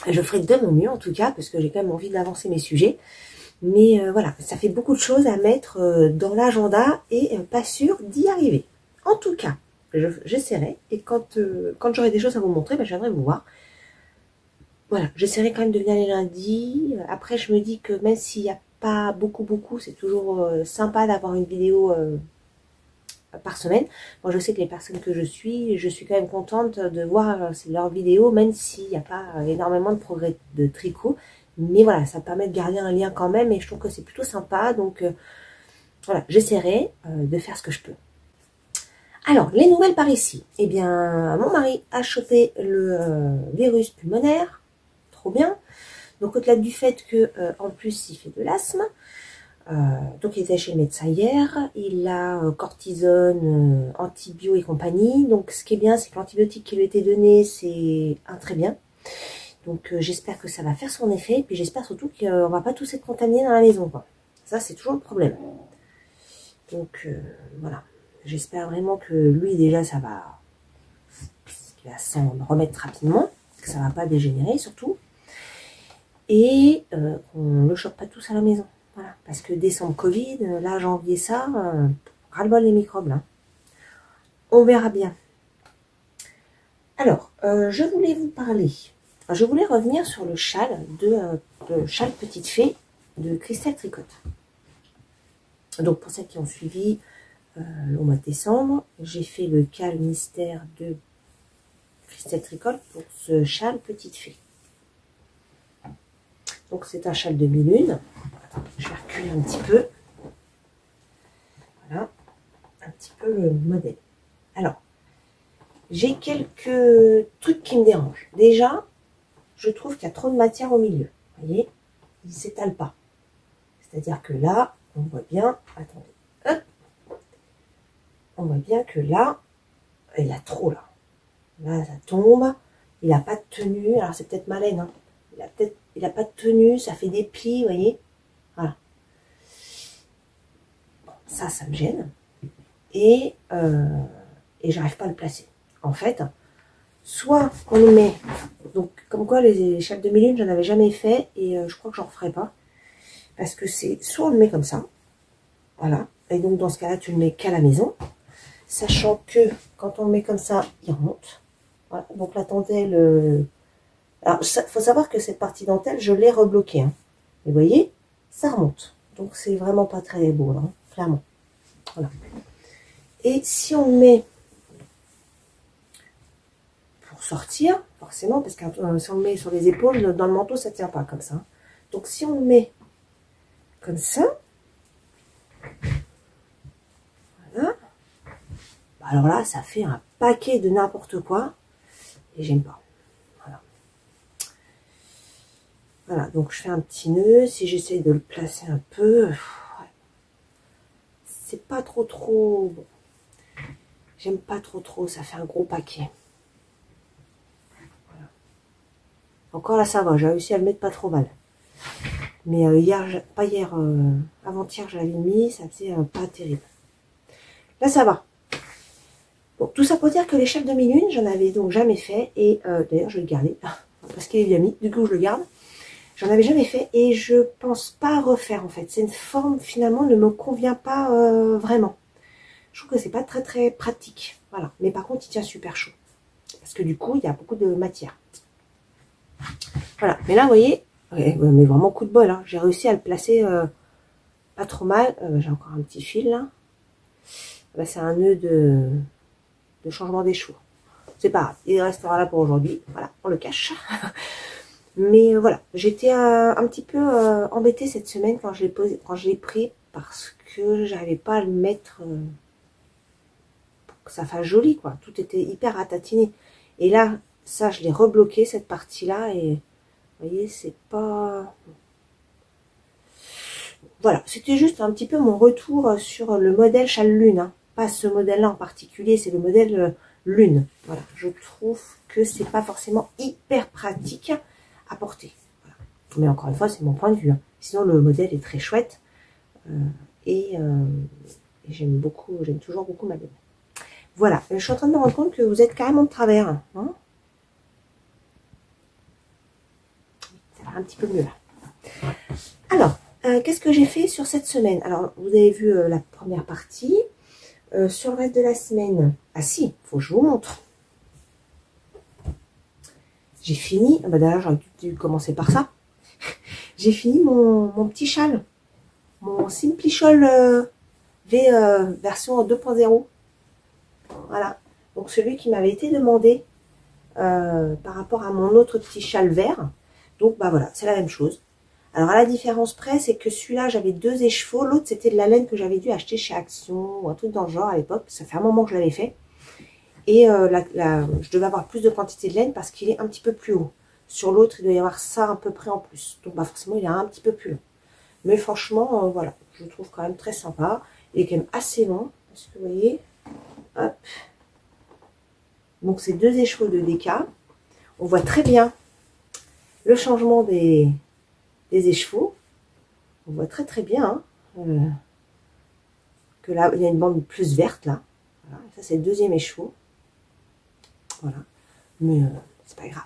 Je ferai de mon mieux en tout cas, parce que j'ai quand même envie d'avancer mes sujets. Mais voilà, ça fait beaucoup de choses à mettre dans l'agenda et pas sûr d'y arriver. En tout cas, j'essaierai, et quand j'aurai des choses à vous montrer, je viendrai vous voir. Voilà, j'essaierai quand même de venir les lundis. Après, je me dis que même s'il n'y a pas beaucoup, c'est toujours sympa d'avoir une vidéo par semaine. Moi, je sais que les personnes que je suis quand même contente de voir leurs vidéos, même s'il n'y a pas énormément de progrès de tricot. Mais voilà, ça permet de garder un lien quand même et je trouve que c'est plutôt sympa. Donc, voilà, j'essaierai de faire ce que je peux. Alors, les nouvelles par ici. Eh bien, mon mari a chopé le virus pulmonaire. Trop bien. Donc au-delà du fait que en plus il fait de l'asthme, donc il était chez le médecin hier, il a cortisone, antibio et compagnie. Donc ce qui est bien, c'est que l'antibiotique qui lui a été donné, c'est un très bien. Donc j'espère que ça va faire son effet, et puis j'espère surtout qu'on va pas tous être contaminés dans la maison, quoi. Ça c'est toujours le problème. Donc voilà, j'espère vraiment que lui déjà ça va, qu'il va s'en remettre rapidement, que ça va pas dégénérer surtout. Et on ne le chope pas tous à la maison. Voilà. Parce que décembre Covid, là janvier ça, ras-le-bol les microbes là. On verra bien. Alors, je voulais vous parler. Je voulais revenir sur le châle de châle Petite Fée de Christelle Tricotte. Donc pour celles qui ont suivi au mois de décembre. J'ai fait le Cal Mystère de Christelle Tricole pour ce châle Petite Fée. Donc c'est un châle demi-lune. Je vais reculer un petit peu. Voilà, un petit peu le modèle. Alors, j'ai quelques trucs qui me dérangent. Déjà, je trouve qu'il y a trop de matière au milieu. Vous voyez, il ne s'étale pas. C'est-à-dire que là, on voit bien, attendez, hop, on voit bien que là, il y a trop là. Là, ça tombe, il n'a pas de tenue. Alors c'est peut-être ma laine, hein. Il n'a pas de tenue, ça fait des plis, vous voyez. Voilà. Bon, ça me gêne. Et j'arrive pas à le placer. En fait, soit on le met, donc comme quoi les châles demi-lune, j'en avais jamais fait et je crois que j'en referai pas. Parce que c'est, soit on le met comme ça, voilà, et donc dans ce cas-là, tu le mets qu'à la maison, sachant que quand on le met comme ça, il remonte. Voilà, donc la dentelle, alors il faut savoir que cette partie dentelle, je l'ai rebloquée, hein. Et vous voyez, ça remonte. Donc c'est vraiment pas très beau, là, hein, clairement. Voilà. Et si on le met pour sortir, forcément, parce que si on le met sur les épaules, dans le manteau, ça ne tient pas comme ça. Donc si on le met comme ça, voilà, alors là, ça fait un paquet de n'importe quoi, et j'aime pas. Voilà. Voilà, donc je fais un petit nœud, si j'essaye de le placer un peu, ouais, c'est pas trop bon. J'aime pas trop, ça fait un gros paquet. Voilà. Encore là, ça va, j'ai réussi à le mettre pas trop mal. Mais avant-hier, je l'avais mis, ça faisait pas terrible. Là, ça va. Bon, tout ça pour dire que les châles demi-lune, j'en avais donc jamais fait. Et d'ailleurs, je vais le garder, parce qu'il est bien mis, du coup, je le garde. J'en avais jamais fait et je pense pas refaire, en fait. C'est une forme, finalement, ne me convient pas vraiment. Je trouve que c'est pas très pratique. Voilà. Mais par contre, il tient super chaud. Parce que du coup, il y a beaucoup de matière. Voilà. Mais là, vous voyez, ouais, mais vraiment coup de bol, hein. J'ai réussi à le placer pas trop mal. J'ai encore un petit fil là. Là, c'est un nœud de changement des chevaux. C'est pas grave. Il restera là pour aujourd'hui. Voilà, on le cache. Mais voilà, j'étais un petit peu embêtée cette semaine quand je l'ai pris parce que j'arrivais pas à le mettre pour que ça fasse joli, quoi. Tout était hyper ratatiné. Et là, ça, je l'ai rebloqué, cette partie-là, et vous voyez, c'est pas... Voilà, c'était juste un petit peu mon retour sur le modèle châle lune, hein. Pas ce modèle-là en particulier, c'est le modèle lune. Voilà, je trouve que c'est pas forcément hyper pratique à porter. Voilà. Mais encore une fois, c'est mon point de vue, hein. Sinon, le modèle est très chouette et j'aime toujours beaucoup ma laine. Voilà, je suis en train de me rendre compte que vous êtes carrément de travers, hein. Ça va un petit peu mieux là. Alors, qu'est-ce que j'ai fait sur cette semaine? Alors, vous avez vu la première partie. Sur le reste de la semaine, ah si, il faut que je vous montre. J'ai fini, d'ailleurs j'aurais dû commencer par ça. J'ai fini mon petit châle, mon Simplichol V version 2.0. Voilà, donc celui qui m'avait été demandé par rapport à mon autre petit châle vert. Donc bah voilà, c'est la même chose. Alors à la différence près, c'est que celui-là j'avais 2 écheveaux, l'autre c'était de la laine que j'avais dû acheter chez Action ou un truc dans le genre à l'époque. Ça fait un moment que je l'avais fait. Et je devais avoir plus de quantité de laine parce qu'il est un petit peu plus haut. Sur l'autre, il doit y avoir ça à peu près en plus. Donc bah forcément, il est un petit peu plus long. Mais franchement, voilà, je le trouve quand même très sympa. Il est quand même assez long. Parce que vous voyez, hop. Donc c'est 2 écheveaux de DK. On voit très bien le changement des écheveaux. On voit très bien hein, que là, il y a une bande plus verte là. Voilà. Ça, c'est le 2e écheveau. Voilà. Mais c'est pas grave.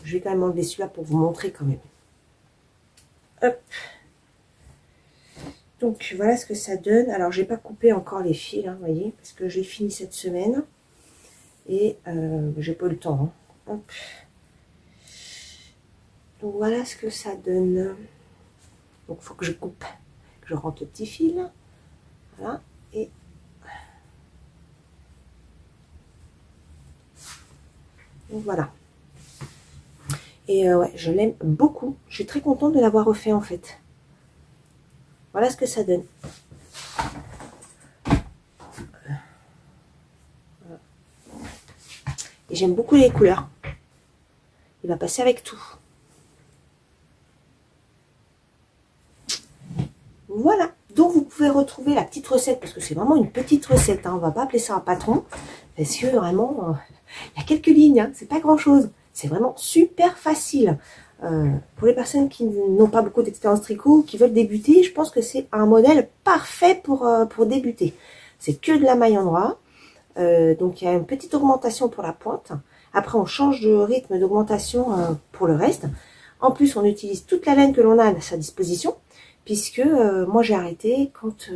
Je vais quand même enlever celui-là pour vous montrer quand même. Hop. Donc voilà ce que ça donne. Alors j'ai pas coupé encore les fils, hein, vous voyez, parce que j'ai fini cette semaine. Et j'ai pas eu le temps. Hein. Hop. Donc voilà ce que ça donne. Donc il faut que je coupe. Je rentre le petit fil. Voilà. Et donc voilà. Et ouais, je l'aime beaucoup. Je suis très contente de l'avoir refait en fait. Voilà ce que ça donne. Voilà. Et j'aime beaucoup les couleurs. Il va passer avec tout. Voilà. Donc vous pouvez retrouver la petite recette, parce que c'est vraiment une petite recette. Hein. On ne va pas appeler ça un patron. Parce que vraiment, il y a quelques lignes. Hein. C'est pas grand chose. C'est vraiment super facile. Pour les personnes qui n'ont pas beaucoup d'expérience tricot, qui veulent débuter, je pense que c'est un modèle parfait pour débuter. C'est que de la maille endroit. Donc il y a une petite augmentation pour la pointe. Après on change de rythme d'augmentation pour le reste. En plus on utilise toute la laine que l'on a à sa disposition, puisque moi j'ai arrêté quand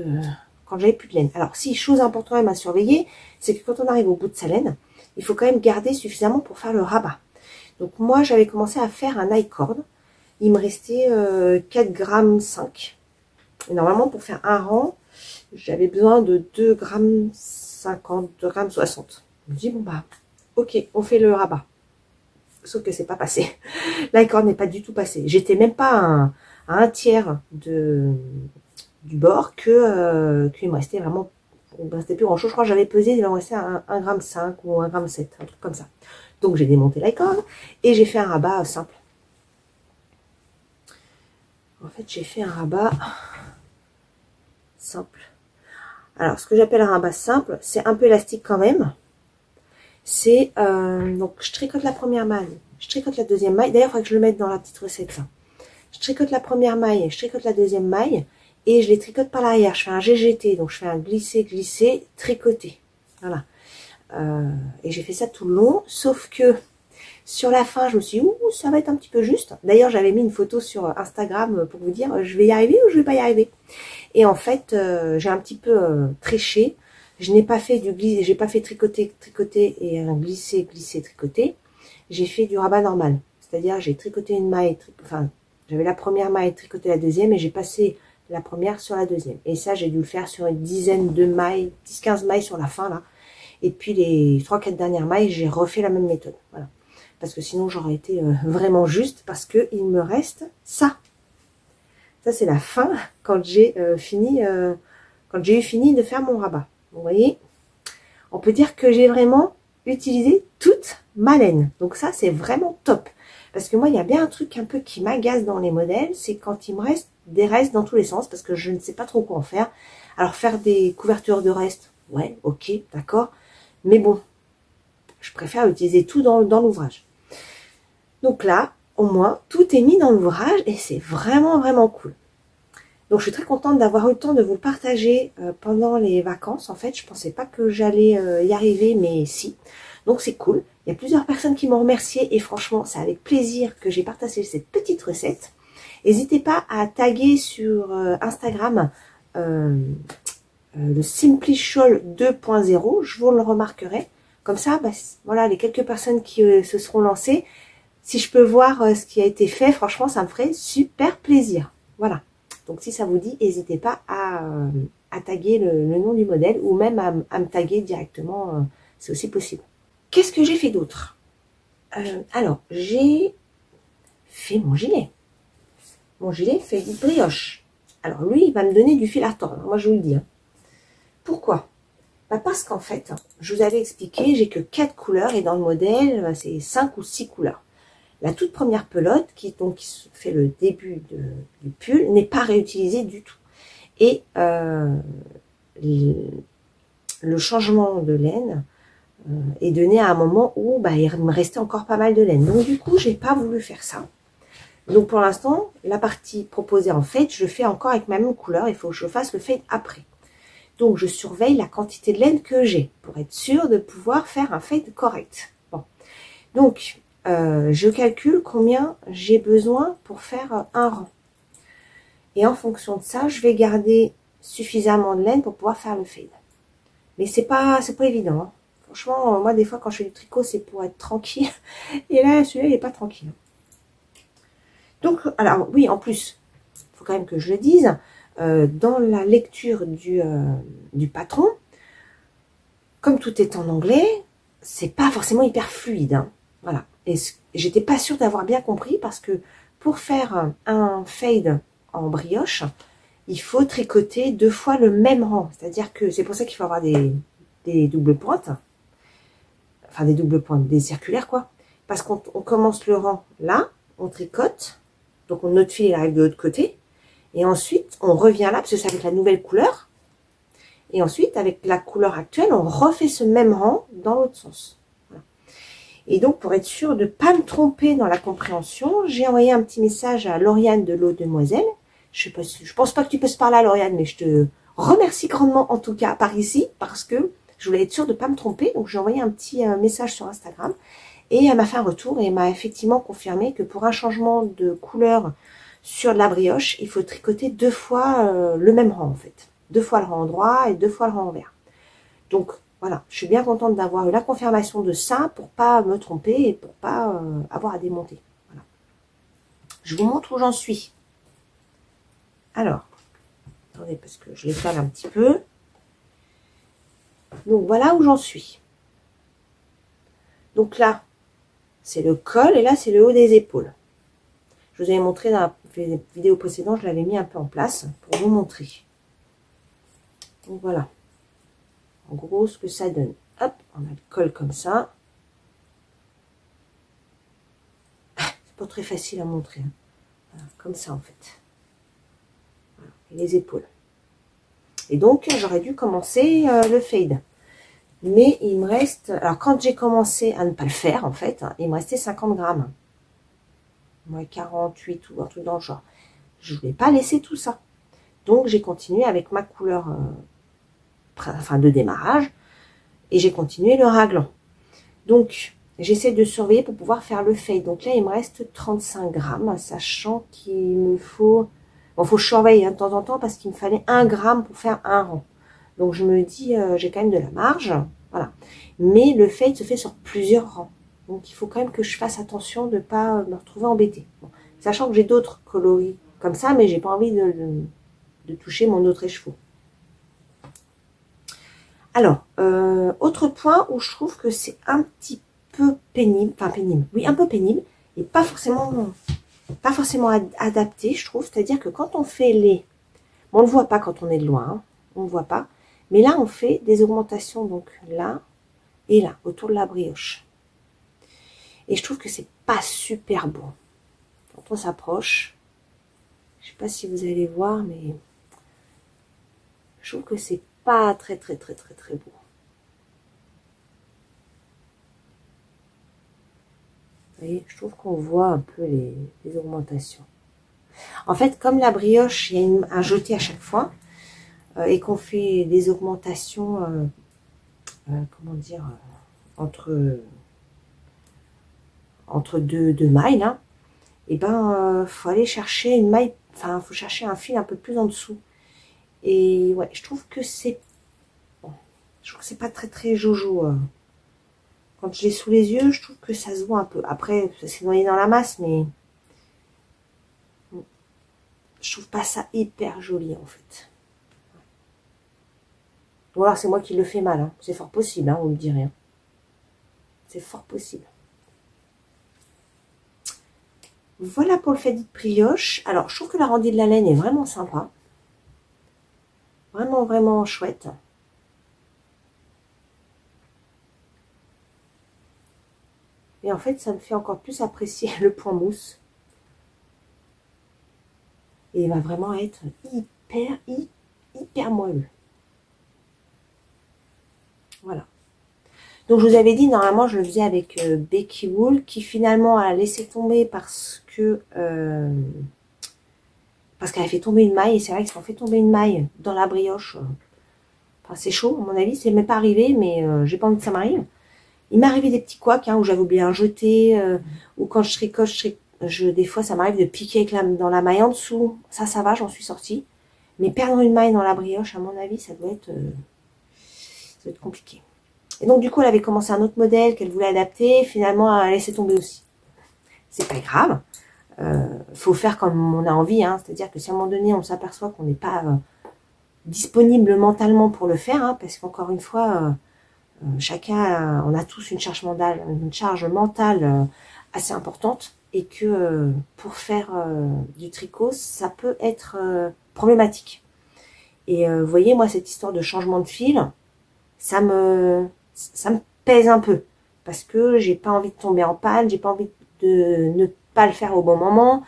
j'avais plus de laine. Alors si, chose importante à surveiller, c'est que quand on arrive au bout de sa laine, il faut quand même garder suffisamment pour faire le rabat. Donc moi j'avais commencé à faire un high cord. Il me restait 4,5 grammes. Et normalement pour faire un rang, j'avais besoin de 2,50 grammes, 2,60 grammes. Je me dis bon bah ok, on fait le rabat. Sauf que c'est pas passé. L'high cord n'est pas du tout passé. J'étais même pas à un tiers du bord qu'il me restait vraiment. Il me restait plus grand chose. Je crois que j'avais pesé, il me restait 1,5 gramme ou 1,7 gramme, un truc comme ça. Donc j'ai démonté la corde et j'ai fait un rabat simple. En fait, j'ai fait un rabat simple. Alors, ce que j'appelle un rabat simple, c'est un peu élastique quand même. C'est donc je tricote la première maille, je tricote la deuxième maille. D'ailleurs, il faudrait que je le mette dans la petite recette ça. Je tricote la première maille, je tricote la deuxième maille et je les tricote par l'arrière. Je fais un GGT, donc je fais un glisser, glisser, tricoter. Voilà. Et j'ai fait ça tout le long, sauf que sur la fin, je me suis dit, ouh, ça va être un petit peu juste. D'ailleurs, j'avais mis une photo sur Instagram pour vous dire, je vais y arriver ou je vais pas y arriver. Et en fait, j'ai un petit peu triché. Je n'ai pas fait du glisser, j'ai pas fait tricoter, tricoter et un glisser, glisser, tricoter. J'ai fait du rabat normal. C'est-à-dire, j'ai tricoté une maille, enfin, j'avais la première maille, tricoté la deuxième et j'ai passé la première sur la deuxième. Et ça, j'ai dû le faire sur une dizaine de mailles, 10-15 mailles sur la fin, là. Et puis, les 3-4 dernières mailles, j'ai refait la même méthode. Voilà. Parce que sinon, j'aurais été vraiment juste parce que il me reste ça. Ça, c'est la fin quand j'ai eu fini de faire mon rabat. Vous voyez, on peut dire que j'ai vraiment utilisé toute ma laine. Donc ça, c'est vraiment top. Parce que moi, il y a bien un truc un peu qui m'agace dans les modèles, c'est quand il me reste des restes dans tous les sens, parce que je ne sais pas trop quoi en faire. Alors, faire des couvertures de restes, ouais, ok, d'accord. Mais bon, je préfère utiliser tout dans l'ouvrage. Donc là, au moins, tout est mis dans l'ouvrage et c'est vraiment, vraiment cool. Donc, je suis très contente d'avoir eu le temps de vous le partager pendant les vacances. En fait, je pensais pas que j'allais y arriver, mais si. Donc, c'est cool. Il y a plusieurs personnes qui m'ont remercié et franchement, c'est avec plaisir que j'ai partagé cette petite recette. N'hésitez pas à taguer sur Instagram le Simply Shawl 2.0. Je vous le remarquerai. Comme ça, bah, voilà, les quelques personnes qui se seront lancées, si je peux voir ce qui a été fait, franchement, ça me ferait super plaisir. Voilà. Donc, si ça vous dit, n'hésitez pas à taguer le nom du modèle ou même à me taguer directement. C'est aussi possible. Qu'est-ce que j'ai fait d'autre? Alors, j'ai fait mon gilet. Mon gilet fait du brioche. Alors, lui, il va me donner du fil à retordre. Moi, je vous le dis. Hein. Pourquoi? Bah parce qu'en fait, je vous avais expliqué, j'ai que 4 couleurs et dans le modèle, c'est 5 ou 6 couleurs. La toute première pelote, qui fait le début du pull, n'est pas réutilisée du tout. Et le changement de laine est donné à un moment où bah, il me restait encore pas mal de laine. Donc du coup, j'ai pas voulu faire ça. Donc pour l'instant, la partie proposée en fade, je le fais encore avec ma même couleur. Il faut que je fasse le fade après. Donc je surveille la quantité de laine que j'ai pour être sûre de pouvoir faire un fade correct. Bon. Donc je calcule combien j'ai besoin pour faire un rang. Et en fonction de ça, je vais garder suffisamment de laine pour pouvoir faire le fade. Mais c'est pas évident. Hein. Franchement, moi des fois quand je fais du tricot, c'est pour être tranquille. Et là, celui-là, il n'est pas tranquille. Donc, alors oui, en plus, il faut quand même que je le dise, dans la lecture du patron, comme tout est en anglais, c'est pas forcément hyper fluide. Hein. Voilà. Et j'étais pas sûre d'avoir bien compris parce que pour faire un fade en brioche, il faut tricoter 2 fois le même rang. C'est-à-dire que c'est pour ça qu'il faut avoir des doubles pointes. Enfin, des doubles pointes, des circulaires, quoi. Parce qu'on commence le rang là, on tricote. Donc, notre fil il arrive de l'autre côté. Et ensuite, on revient là, parce que c'est avec la nouvelle couleur. Et ensuite, avec la couleur actuelle, on refait ce même rang dans l'autre sens. Voilà. Et donc, pour être sûr de ne pas me tromper dans la compréhension, j'ai envoyé un petit message à Lauriane de l'eau demoiselle. Je pense pas que tu peux se parler à Lauriane, mais je te remercie grandement, en tout cas, par ici, parce que je voulais être sûre de ne pas me tromper. Donc, j'ai envoyé un petit message sur Instagram. Et elle m'a fait un retour et elle m'a effectivement confirmé que pour un changement de couleur sur la brioche, il faut tricoter 2 fois le même rang, en fait. 2 fois le rang droit et 2 fois le rang envers. Donc, voilà, je suis bien contente d'avoir eu la confirmation de ça pour pas me tromper et pour pas avoir à démonter. Voilà. Je vous montre où j'en suis. Alors, attendez, parce que je l'étale un petit peu. Donc, voilà où j'en suis. Donc là, c'est le col et là, c'est le haut des épaules. Je vous avais montré dans la vidéo précédente, je l'avais mis un peu en place pour vous montrer. Donc voilà. En gros, ce que ça donne. Hop, on a le col comme ça. C'est pas très facile à montrer. Hein. Voilà, comme ça, en fait. Voilà. Et les épaules. Et donc, j'aurais dû commencer le fade. Mais il me reste... Alors, quand j'ai commencé à ne pas le faire, en fait, il me restait 50 grammes. Moi, 48 ou un truc dans le genre. Je ne voulais pas laisser tout ça. Donc, j'ai continué avec ma couleur de démarrage. Et j'ai continué le raglan. Donc, j'essaie de surveiller pour pouvoir faire le fade. Donc là, il me reste 35 grammes, sachant qu'il me faut... Bon, faut que je surveille de temps en temps parce qu'il me fallait 1 gramme pour faire un rang. Donc, je me dis, j'ai quand même de la marge. Voilà. Mais le fade se fait sur plusieurs rangs. Donc, il faut quand même que je fasse attention de ne pas me retrouver embêtée. Bon. Sachant que j'ai d'autres coloris comme ça, mais j'ai pas envie de toucher mon autre écheveau. Alors, autre point où je trouve que c'est un petit peu pénible, enfin pénible, oui, un peu pénible, et pas forcément adapté, je trouve. C'est-à-dire que quand on fait les... Bon, on ne le voit pas quand on est de loin, hein, on ne le voit pas. Mais là, on fait des augmentations, donc là et là, autour de la brioche. Et je trouve que c'est pas super beau. Quand on s'approche, je sais pas si vous allez voir, mais je trouve que c'est pas très beau. Vous voyez, je trouve qu'on voit un peu les augmentations. En fait, comme la brioche, il y a un jeté à chaque fois, et qu'on fait des augmentations, comment dire, entre deux mailles, là, et ben, faut aller chercher une maille, enfin, faut chercher un fil un peu plus en dessous. Et ouais, je trouve que c'est bon, je trouve que c'est pas très jojo. Quand je l'ai sous les yeux, je trouve que ça se voit un peu. Après, ça s'est noyé dans la masse, mais je trouve pas ça hyper joli, en fait. Ou alors, c'est moi qui le fais mal. Hein. C'est fort possible, hein, vous me direz. Hein. C'est fort possible. Voilà pour le fait de brioche. Alors, je trouve que la rendue de la laine est vraiment sympa. Vraiment chouette. Et en fait, ça me fait encore plus apprécier le point mousse. Et il va vraiment être hyper moelleux. Voilà. Donc, je vous avais dit, normalement, je le faisais avec Becky Wool, qui finalement a laissé tomber parce qu'elle a fait tomber une maille. Et c'est vrai que si on fait tomber une maille dans la brioche, enfin, c'est chaud, à mon avis. C'est même pas arrivé, mais j'ai pas envie que ça m'arrive. Il m'est arrivé des petits couacs, hein, où j'avais oublié un jeté, ou quand je tricote, des fois, ça m'arrive de piquer dans la maille en dessous. Ça va, j'en suis sortie. Mais perdre une maille dans la brioche, à mon avis, ça doit être compliqué. Et donc, du coup, elle avait commencé un autre modèle qu'elle voulait adapter. Finalement, elle a laissé tomber aussi. C'est pas grave. Faut faire comme on a envie, hein, c'est-à-dire que si à un moment donné on s'aperçoit qu'on n'est pas disponible mentalement pour le faire, hein, parce qu'encore une fois, chacun, on a tous une charge mentale assez importante, et que pour faire du tricot, ça peut être problématique. Et vous voyez, moi, cette histoire de changement de fil, ça me pèse un peu, parce que j'ai pas envie de tomber en panne, j'ai pas envie de ne pas le faire au bon moment,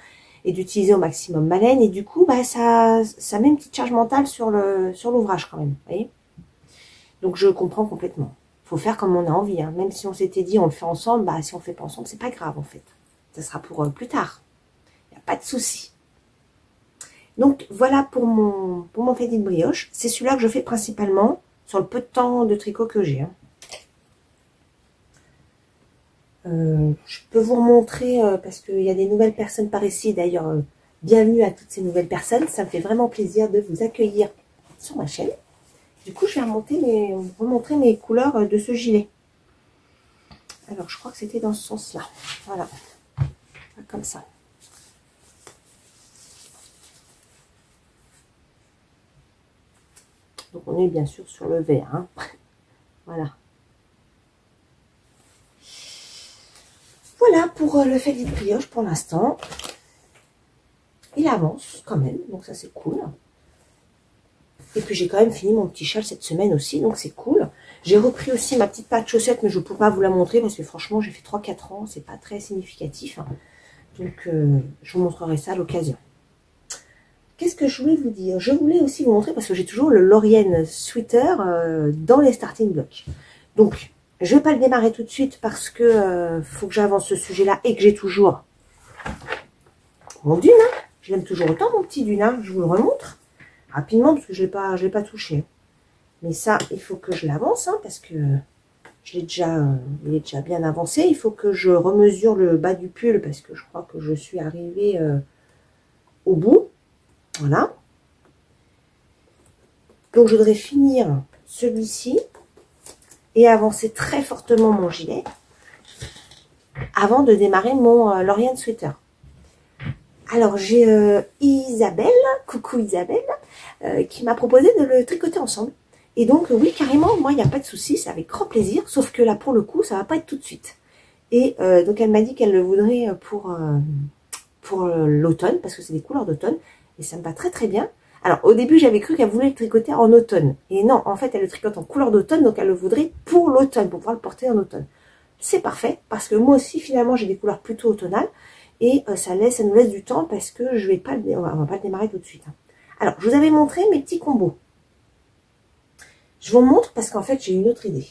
et d'utiliser au maximum ma laine, et du coup, bah, ça met une petite charge mentale sur l'ouvrage quand même, vous voyez. Donc je comprends complètement. Faut faire comme on a envie, hein. Même si on s'était dit on le fait ensemble, bah si on le fait pas ensemble, c'est pas grave en fait. Ça sera pour plus tard. Il n'y a pas de souci. Donc voilà pour mon faded brioche. C'est celui-là que je fais principalement sur le peu de temps de tricot que j'ai, hein. Je peux vous remontrer parce qu'il y a des nouvelles personnes par ici. D'ailleurs, bienvenue à toutes ces nouvelles personnes. Ça me fait vraiment plaisir de vous accueillir sur ma chaîne. Du coup, je vais remontrer mes couleurs de ce gilet. Alors, je crois que c'était dans ce sens-là. Voilà. Comme ça. Donc, on est bien sûr sur le vert, hein. Voilà. Voilà pour le faded brioche pour l'instant. Il avance quand même, donc ça c'est cool. Et puis j'ai quand même fini mon petit châle cette semaine aussi, donc c'est cool. J'ai repris aussi ma petite patte chaussette, mais je ne peux pas vous la montrer parce que franchement j'ai fait 3-4 ans, c'est pas très significatif. Donc je vous montrerai ça à l'occasion. Qu'est-ce que je voulais vous dire? Je voulais aussi vous montrer, parce que j'ai toujours le Lauriane Sweater dans les starting blocks. Donc je ne vais pas le démarrer tout de suite parce que faut que j'avance ce sujet-là et que j'ai toujours mon dune. Hein. Je l'aime toujours autant mon petit dune, hein. Je vous le remontre rapidement parce que je l'ai pas touché. Mais ça, il faut que je l'avance, hein, parce que il est déjà bien avancé. Il faut que je remesure le bas du pull parce que je crois que je suis arrivée au bout. Voilà. Donc je voudrais finir celui-ci et avancer très fortement mon gilet avant de démarrer mon Lauriane Sweater. Alors j'ai Isabelle, coucou Isabelle, qui m'a proposé de le tricoter ensemble. Et donc oui, carrément, moi il n'y a pas de souci, c'est avec grand plaisir, sauf que là pour le coup ça va pas être tout de suite. Et donc elle m'a dit qu'elle le voudrait pour l'automne, parce que c'est des couleurs d'automne, et ça me va très très bien. Alors au début j'avais cru qu'elle voulait le tricoter en automne, et non, en fait elle le tricote en couleur d'automne, donc elle le voudrait pour l'automne, pour pouvoir le porter en automne. C'est parfait, parce que moi aussi finalement j'ai des couleurs plutôt automnales, et ça nous laisse du temps parce que je vais pas on va pas le démarrer tout de suite. Alors, je vous avais montré mes petits combos. Je vous montre parce qu'en fait, j'ai une autre idée.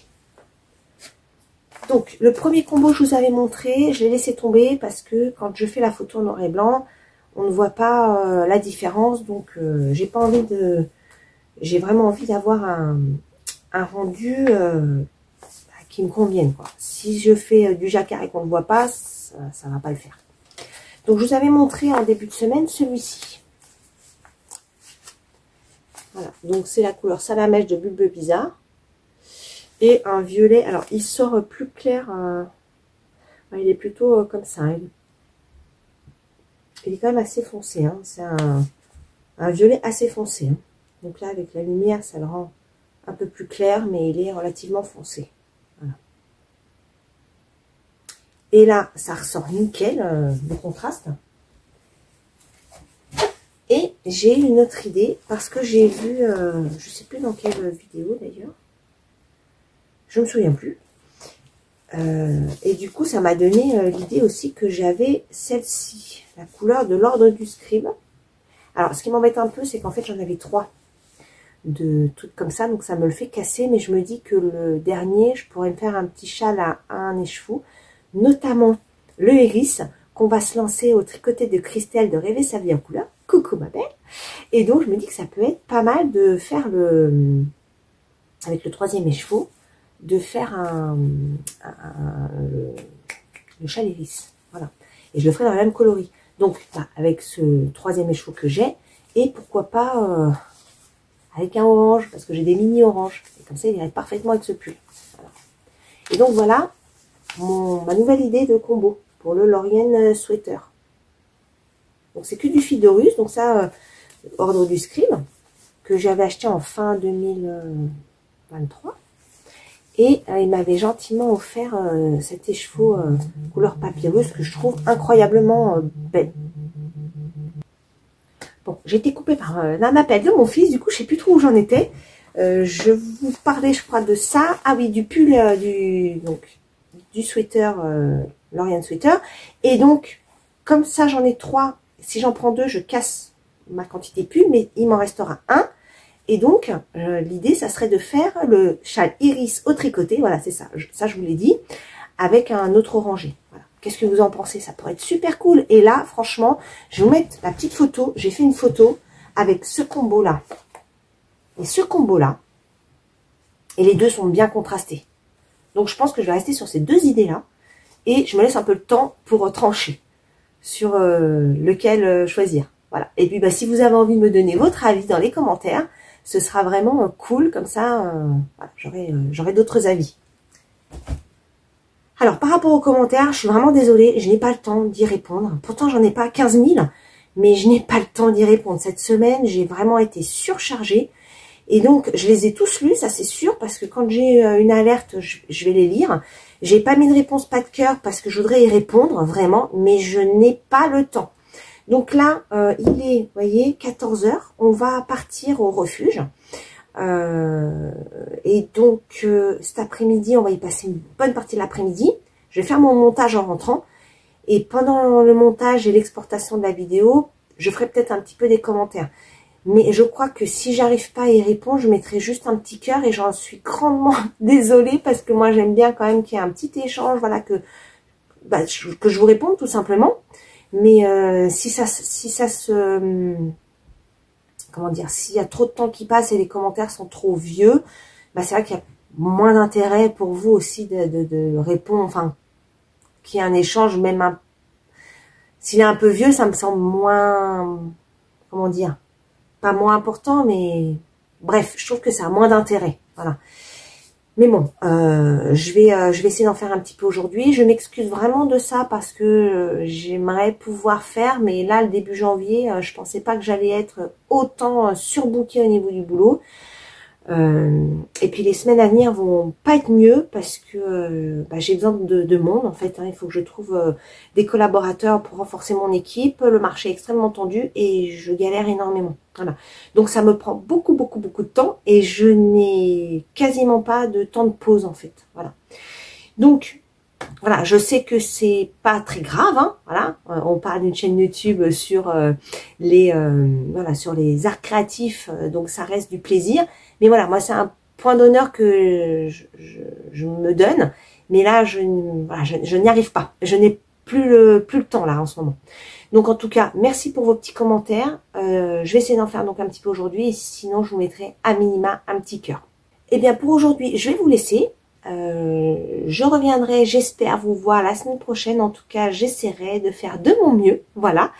Donc, le premier combo que je vous avais montré, je l'ai laissé tomber parce que quand je fais la photo en noir et blanc, on ne voit pas la différence. Donc, j'ai vraiment envie d'avoir un rendu qui me convienne, quoi. Si je fais du jacquard et qu'on ne voit pas, ça ne va pas le faire. Donc, je vous avais montré en début de semaine celui-ci. Voilà, donc c'est la couleur Salamèche de Bulbe Bizarre. Et un violet, alors il sort plus clair, il est plutôt comme ça. Il est quand même assez foncé, hein. C'est un violet assez foncé. Hein. Donc là, avec la lumière, ça le rend un peu plus clair, mais il est relativement foncé. Voilà. Et là, ça ressort nickel, le contraste. Et j'ai une autre idée, parce que j'ai vu, je sais plus dans quelle vidéo d'ailleurs, je me souviens plus. Et du coup, ça m'a donné l'idée aussi que j'avais celle-ci, la couleur de l'ordre du scribe. Alors, ce qui m'embête un peu, c'est qu'en fait, j'en avais 3 de toutes comme ça, donc ça me le fait casser, mais je me dis que le dernier, je pourrais me faire un petit châle à un écheveau, notamment le héris, qu'on va se lancer au tricoté de Christelle de Rêver sa vie en couleur. Coucou ma belle. Et donc, je me dis que ça peut être pas mal de faire avec le 3e écheveau, de faire le châle iris. Voilà. Et je le ferai dans la même coloris. Donc, avec ce 3e écheveau que j'ai, et pourquoi pas avec un orange, parce que j'ai des mini oranges. Et comme ça, il irait parfaitement avec ce pull. Voilà. Et donc, voilà ma nouvelle idée de combo pour le Lauriane Sweater. Donc c'est que du fil de russe. Donc ça, ordre du scribe, que j'avais acheté en fin 2023. Et il m'avait gentiment offert cet écheveau couleur papyrus que je trouve incroyablement belle. Bon, j'ai été coupée par un appel de mon fils, du coup je sais plus trop où j'en étais. Je vous parlais, je crois, de ça. Ah oui, du pull, du sweater, Lorian sweater. Et donc, comme ça j'en ai 3, si j'en prends 2, je casse ma quantité de pull, mais il m'en restera un. Et donc, l'idée, ça serait de faire le châle iris au tricoté. Voilà, c'est ça. Ça, je vous l'ai dit. Avec un autre orangé. Voilà. Qu'est-ce que vous en pensez? Ça pourrait être super cool. Et là, franchement, je vais vous mettre la petite photo. J'ai fait une photo avec ce combo-là. Et ce combo-là. Et les deux sont bien contrastés. Donc, je pense que je vais rester sur ces deux idées-là. Et je me laisse un peu le temps pour trancher sur lequel choisir. Voilà. Et puis, bah, si vous avez envie de me donner votre avis dans les commentaires, ce sera vraiment cool, comme ça, voilà, j'aurai d'autres avis. Alors, par rapport aux commentaires, je suis vraiment désolée, je n'ai pas le temps d'y répondre. Pourtant, j'en ai pas 15 000, mais je n'ai pas le temps d'y répondre. Cette semaine, j'ai vraiment été surchargée. Et donc, je les ai tous lus, ça c'est sûr, parce que quand j'ai une alerte, je vais les lire. J'ai pas mis de réponse, pas de cœur, parce que je voudrais y répondre, vraiment, mais je n'ai pas le temps. Donc là, il est, vous voyez, 14 h. On va partir au refuge. Et donc, cet après-midi, on va y passer une bonne partie de l'après-midi. Je vais faire mon montage en rentrant. Et pendant le montage et l'exportation de la vidéo, je ferai peut-être un petit peu des commentaires. Mais je crois que si j'arrive pas à y répondre, je mettrai juste un petit cœur. Et j'en suis grandement désolée parce que moi, j'aime bien quand même qu'il y ait un petit échange. Voilà, que je vous réponde tout simplement. Mais si ça se... comment dire, s'il y a trop de temps qui passe et les commentaires sont trop vieux, bah c'est vrai qu'il y a moins d'intérêt pour vous aussi de répondre, enfin, qu'il y ait un échange, même s'il est un peu vieux, ça me semble moins, comment dire, pas moins important, mais bref, je trouve que ça a moins d'intérêt, voilà. Mais bon, je vais essayer d'en faire un petit peu aujourd'hui. Je m'excuse vraiment de ça parce que j'aimerais pouvoir faire, mais là, le début janvier, je pensais pas que j'allais être autant surbookée au niveau du boulot. Et puis les semaines à venir vont pas être mieux parce que j'ai besoin de monde en fait. Hein. Il faut que je trouve des collaborateurs pour renforcer mon équipe. Le marché est extrêmement tendu et je galère énormément. Voilà. Donc ça me prend beaucoup de temps et je n'ai quasiment pas de temps de pause en fait. Voilà. Donc voilà, je sais que c'est pas très grave. Hein. Voilà, on parle d'une chaîne YouTube sur sur les arts créatifs, donc ça reste du plaisir. Mais voilà, moi c'est un point d'honneur que je me donne, mais là je n'y arrive pas. Je n'ai plus le temps là en ce moment. Donc en tout cas, merci pour vos petits commentaires. Je vais essayer d'en faire donc un petit peu aujourd'hui, et sinon je vous mettrai à minima un petit cœur. Et bien pour aujourd'hui, je vais vous laisser. Je reviendrai, j'espère vous voir la semaine prochaine. En tout cas, j'essaierai de faire de mon mieux. Voilà.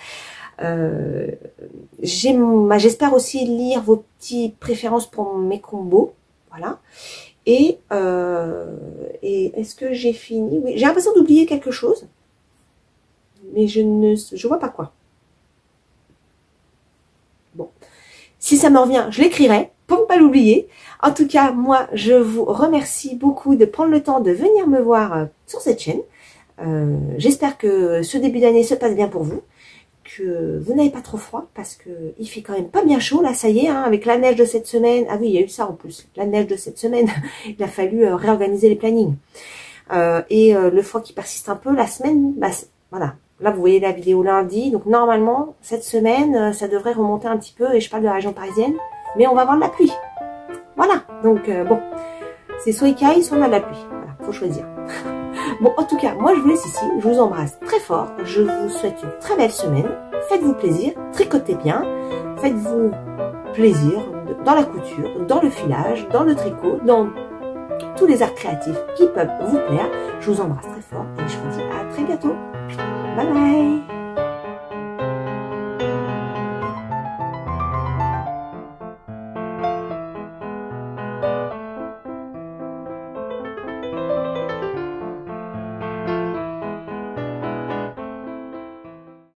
J'espère aussi lire vos petites préférences pour mes combos. Voilà. Et est-ce que j'ai fini? Oui, j'ai l'impression d'oublier quelque chose. Mais je vois pas quoi. Bon. Si ça me revient, je l'écrirai pour ne pas l'oublier. En tout cas, moi, je vous remercie beaucoup de prendre le temps de venir me voir sur cette chaîne. J'espère que ce début d'année se passe bien pour vous, que vous n'avez pas trop froid, parce que il fait quand même pas bien chaud, là, ça y est, hein, avec la neige de cette semaine. Ah oui, il y a eu ça en plus, la neige de cette semaine, il a fallu réorganiser les plannings. Le froid qui persiste un peu, la semaine, voilà. Là, vous voyez la vidéo lundi, donc normalement, cette semaine, ça devrait remonter un petit peu, et je parle de la région parisienne, mais on va avoir de la pluie. Voilà, donc bon, c'est soit il caille, soit on a de la pluie. Voilà, faut choisir. Bon, en tout cas, moi je vous laisse ici, je vous embrasse très fort, je vous souhaite une très belle semaine, faites-vous plaisir, tricotez bien, faites-vous plaisir dans la couture, dans le filage, dans le tricot, dans tous les arts créatifs qui peuvent vous plaire. Je vous embrasse très fort et je vous dis à très bientôt. Bye bye.